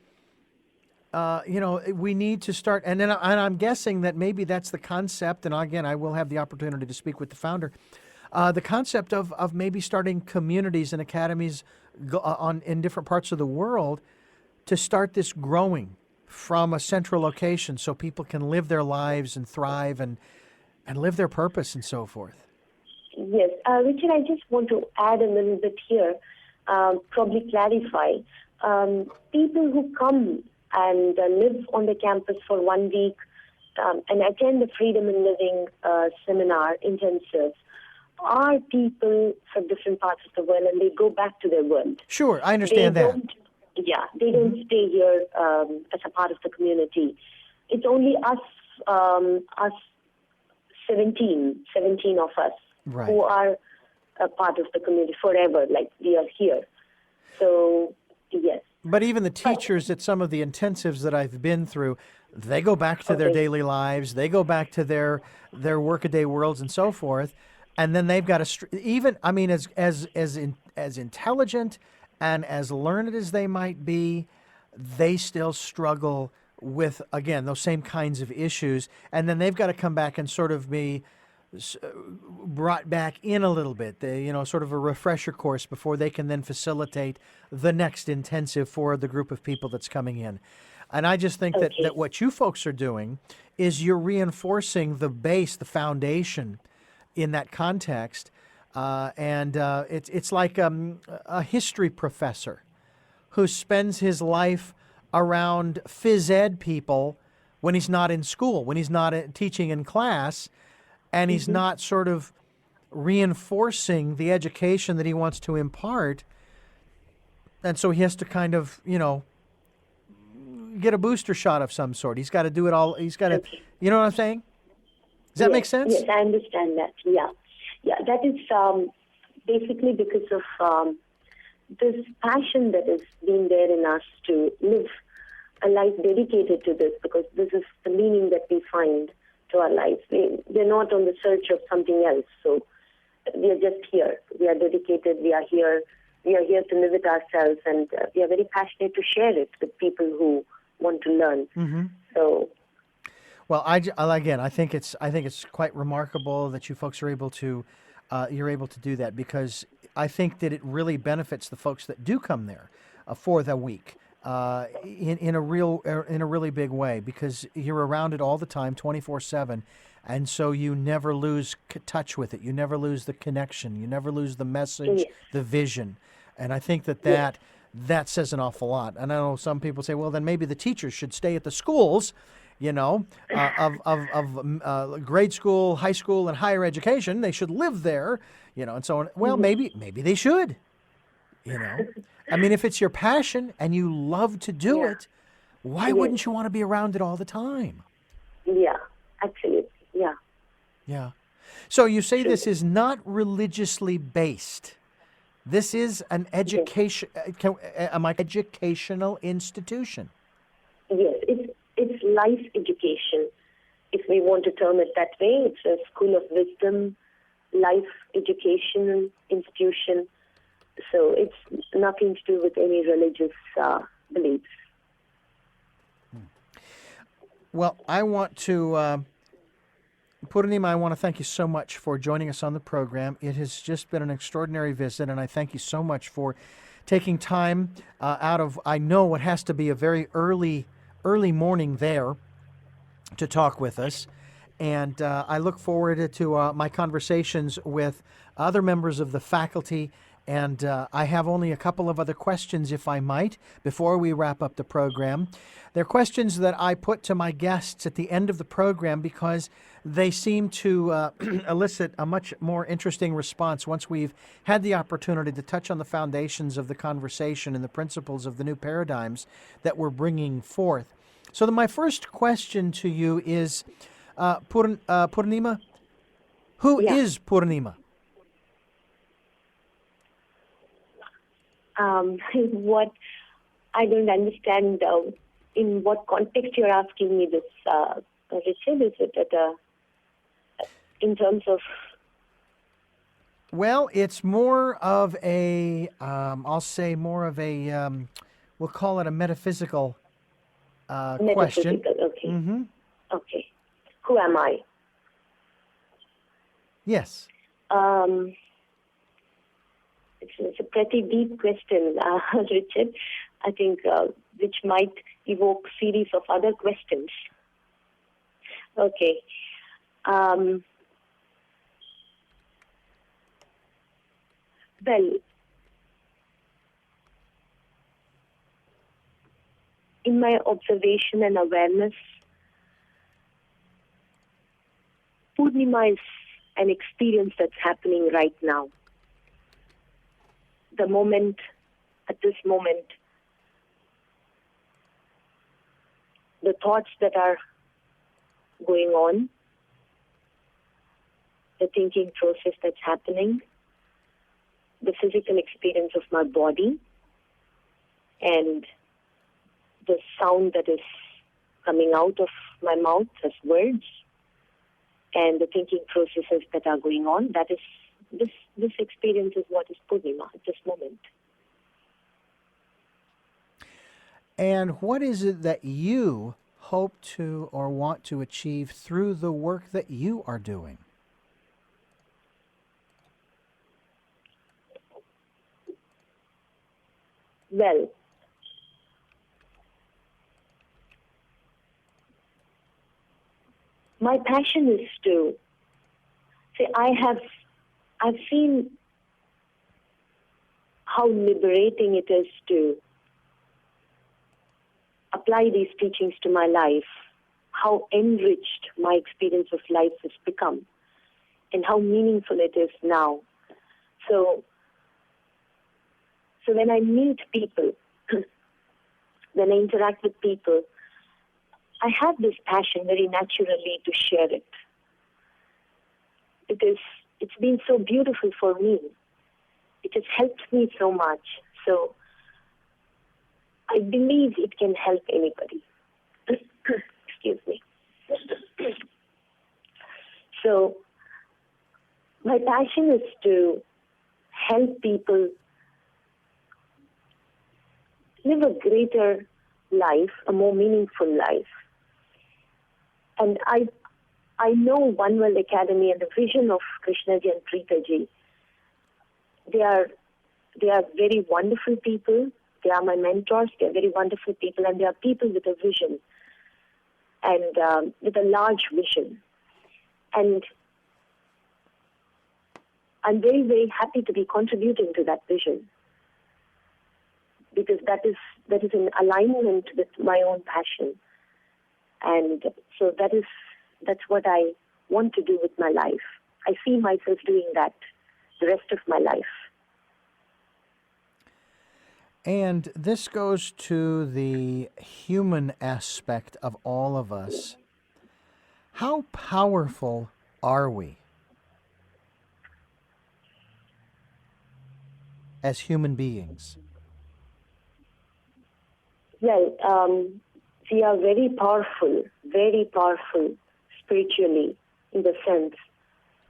We need to start, and I'm guessing that maybe that's the concept, and again, I will have the opportunity to speak with the founder. The concept of maybe starting communities and academies in different parts of the world to start this growing from a central location so people can live their lives and thrive and live their purpose and so forth. Yes. Richard, I just want to add a little bit here, probably clarify. People who come and live on the campus for 1 week and attend the Freedom in Living seminar intensive are people from different parts of the world, and they go back to their world. Sure, I understand that. They don't stay here as a part of the community. It's only us 17 of us who are a part of the community forever, like we are here. So, yes. But even the teachers at some of the intensives that I've been through, they go back to their daily lives, they go back to their workaday worlds and so forth. And then they've got as intelligent and as learned as they might be, they still struggle with, again, those same kinds of issues, and then they've got to come back and sort of be brought back in a little bit, sort of a refresher course before they can then facilitate the next intensive for the group of people that's coming in. And I just think that what you folks are doing is you're reinforcing the base, the foundation in that context. It's like a history professor who spends his life around phys ed people when he's not in school, when he's not teaching in class, and he's not sort of reinforcing the education that he wants to impart. And so he has to kind of, get a booster shot of some sort. He's got to do it all. He's got to, you know what I'm saying? Does that make sense? Yes, I understand that. Yeah. Yeah, that is basically because of this passion that is being there in us to live a life dedicated to this, because this is the meaning that we find to our lives. We're not on the search of something else. So we are just here. We are dedicated. We are here. We are here to live it ourselves, and we are very passionate to share it with people who want to learn. Mm-hmm. So. Well, I think it's quite remarkable that you folks are able to do that, because I think that it really benefits the folks that do come there for the week in a really big way, because you're around it all the time, 24/7, and so you never lose touch with it. You never lose the connection. You never lose the message, the vision, and I think that says an awful lot. And I know some people say, well, then maybe the teachers should stay at the schools, of grade school, high school, and higher education. They should live there, and so on. Well, maybe they should, I mean, if it's your passion and you love to do it, why wouldn't you want to be around it all the time? Yeah, absolutely. Yeah. Yeah. So you say this is not religiously based. This is an educational institution. Yes, it's life education, if we want to term it that way. It's a school of wisdom, life educational institution. So it's nothing to do with any religious beliefs. Well, I want to, Purnima, I want to thank you so much for joining us on the program. It has just been an extraordinary visit, and I thank you so much for taking time out of, I know what has to be a very early morning there to talk with us. And I look forward to my conversations with other members of the faculty. And I have only a couple of other questions, if I might, before we wrap up the program. They're questions that I put to my guests at the end of the program because they seem to elicit a much more interesting response once we've had the opportunity to touch on the foundations of the conversation and the principles of the new paradigms that we're bringing forth. So my first question to you is, Purnima, who is Purnima? What I don't understand in what context you're asking me this, Richard. Is it in terms of? Well, it's more of a, I'll say more of a, we'll call it a metaphysical question. Okay. Mm-hmm. Okay. Who am I? Yes. It's a pretty deep question, Richard. I think which might evoke series of other questions. Okay. Well, in my observation and awareness, Purnima is an experience that's happening right now. The moment, at this moment, the thoughts that are going on, the thinking process that's happening, the physical experience of my body, and the sound that is coming out of my mouth as words, and the thinking processes that are going on, that is this experience is what is Purnima at this moment. And what is it that you hope to or want to achieve through the work that you are doing? Well, my passion is to say I've seen how liberating it is to apply these teachings to my life, how enriched my experience of life has become, and how meaningful it is now. So when I meet people, when I interact with people, I have this passion very naturally to share it. Because it's been so beautiful for me. It has helped me so much. So I believe it can help anybody. Excuse me. So my passion is to help people live a greater life, a more meaningful life. And I know One World Academy and the vision of Krishnaji and Preetaji. They are very wonderful people. They are my mentors. They are very wonderful people, and they are people with a vision and with a large vision. And I'm very, very happy to be contributing to that vision, because that is in alignment with my own passion. And so that's what I want to do with my life. I see myself doing that the rest of my life. And this goes to the human aspect of all of us. How powerful are we as human beings? Well, we are very powerful spiritually, in the sense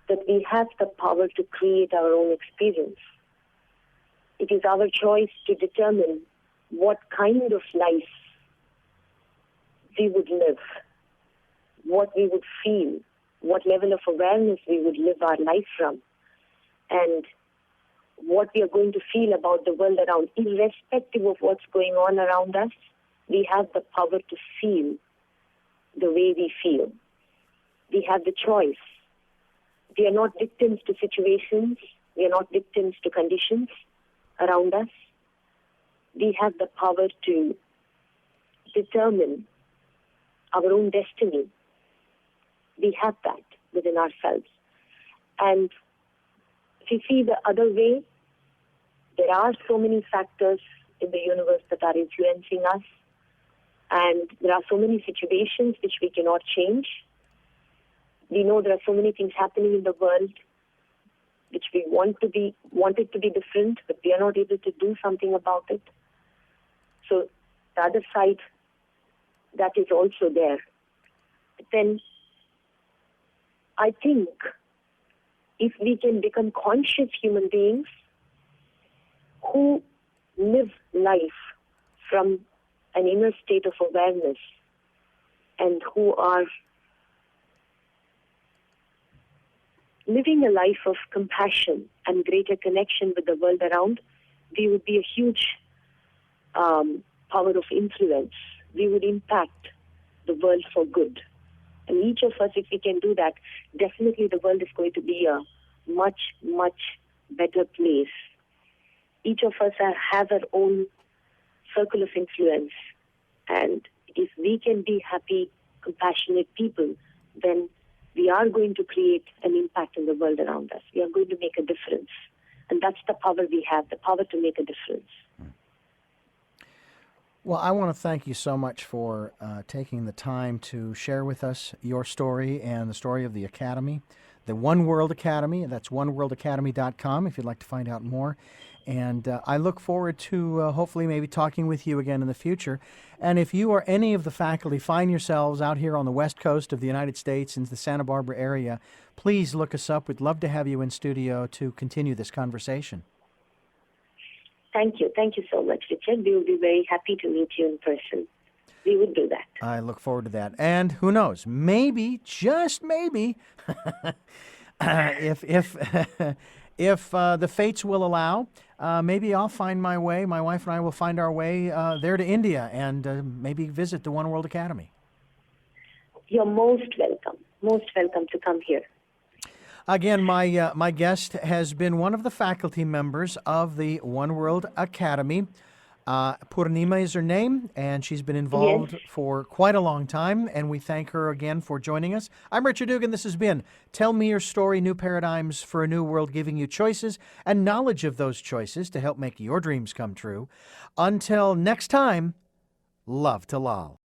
that we have the power to create our own experience. It is our choice to determine what kind of life we would live, what we would feel, what level of awareness we would live our life from, and what we are going to feel about the world around. Irrespective of what's going on around us, we have the power to feel the way we feel. We have the choice. We are not victims to situations. We are not victims to conditions around us. We have the power to determine our own destiny. We have that within ourselves. And if you see the other way, there are so many factors in the universe that are influencing us, and there are so many situations which we cannot change. We know there are so many things happening in the world which we want it to be different, but we are not able to do something about it. So the other side, that is also there. But then I think if we can become conscious human beings who live life from an inner state of awareness and who are living a life of compassion and greater connection with the world around, we would be a huge power of influence. We would impact the world for good. And each of us, if we can do that, definitely the world is going to be a much, much better place. Each of us have our own circle of influence. And if we can be happy, compassionate people, then we are going to create an impact in the world around us. We are going to make a difference. And that's the power we have, the power to make a difference. Well, I want to thank you so much for taking the time to share with us your story and the story of the Academy, the One World Academy. That's oneworldacademy.com if you'd like to find out more. And I look forward to hopefully maybe talking with you again in the future. And if you or any of the faculty find yourselves out here on the west coast of the United States in the Santa Barbara area, please look us up. We'd love to have you in studio to continue this conversation. Thank you. Thank you so much, Richard. We will be very happy to meet you in person. we would do that. I look forward to that. And who knows, maybe, just maybe, if if the fates will allow, maybe I'll find my way. My wife and I will find our way there to India and maybe visit the One World Academy. You're most welcome to come here. Again, my guest has been one of the faculty members of the One World Academy. Purnima is her name, and she's been involved for quite a long time, and we thank her again for joining us. I'm Richard Dugan. This has been Tell Me Your Story, New Paradigms for a New World, giving you choices and knowledge of those choices to help make your dreams come true. Until next time, love to Lal.